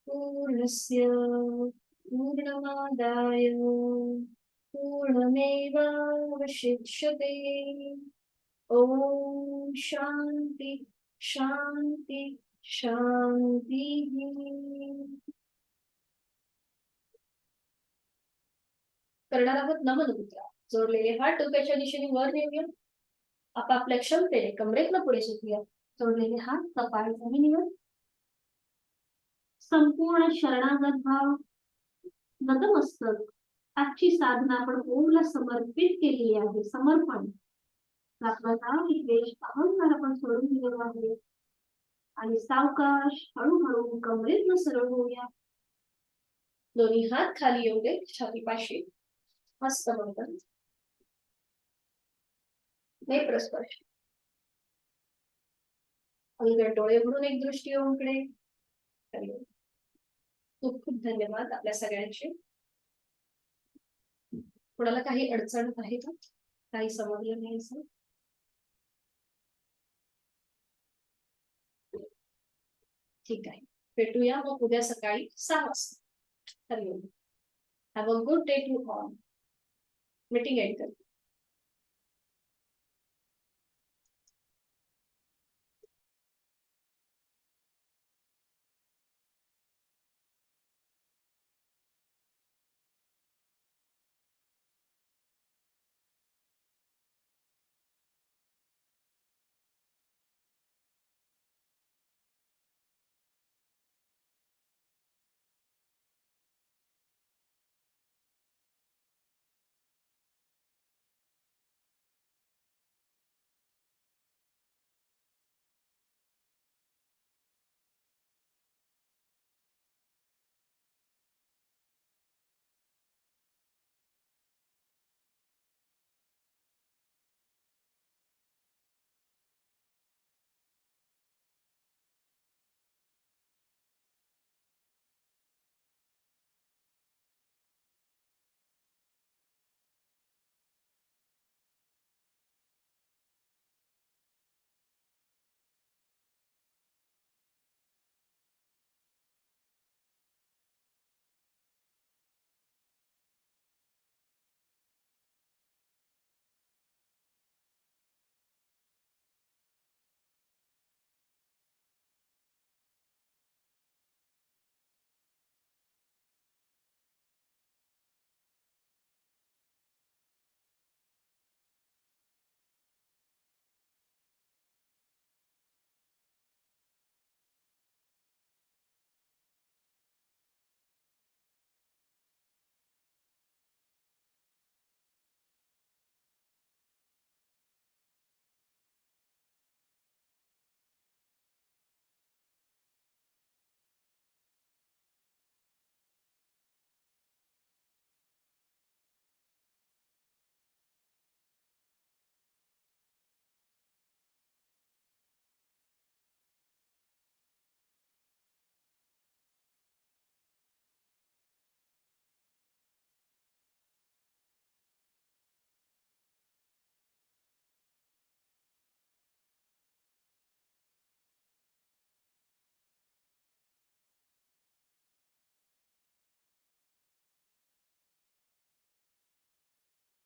पूर्णस्य पूर्णमादाय पूर्णमेवावशिष्यते. ओम शांती शांती शांती. करणार आहोत नमन मुद्रा. जोडलेले हात डोक्याच्या दिशेने वर नेऊया. आपापल्या क्षमतेने कमरेतनं पुढे झुकूया. जोडलेले हात कपाळ जमिनीवर. संपूर्ण शरणागत भाव, नतमस्तक. आजची साधना आपण ओमला समर्पित केली आहे. समर्पण. आपला द्वेष अहंकार आपण सोडून दिलेला आहे आणि सावकाश हळूहळू कमरेतनं सरळ होऊया. दोन्ही हात खाली येऊ दे छातीपाशी. मस्त मंथन. नेत्रस्पर्श. अलीकडे डोळे उघडून एक दृष्टी ओमकडे. खूप खूप धन्यवाद आपल्या सगळ्यांचे. कोणाला काही अडचण आहे का? काही समजलं नाही असं? ठीक आहे, भेटूया मग उद्या सकाळी 6 वाजता. Hariom. Have a good day to all. Meeting end कर.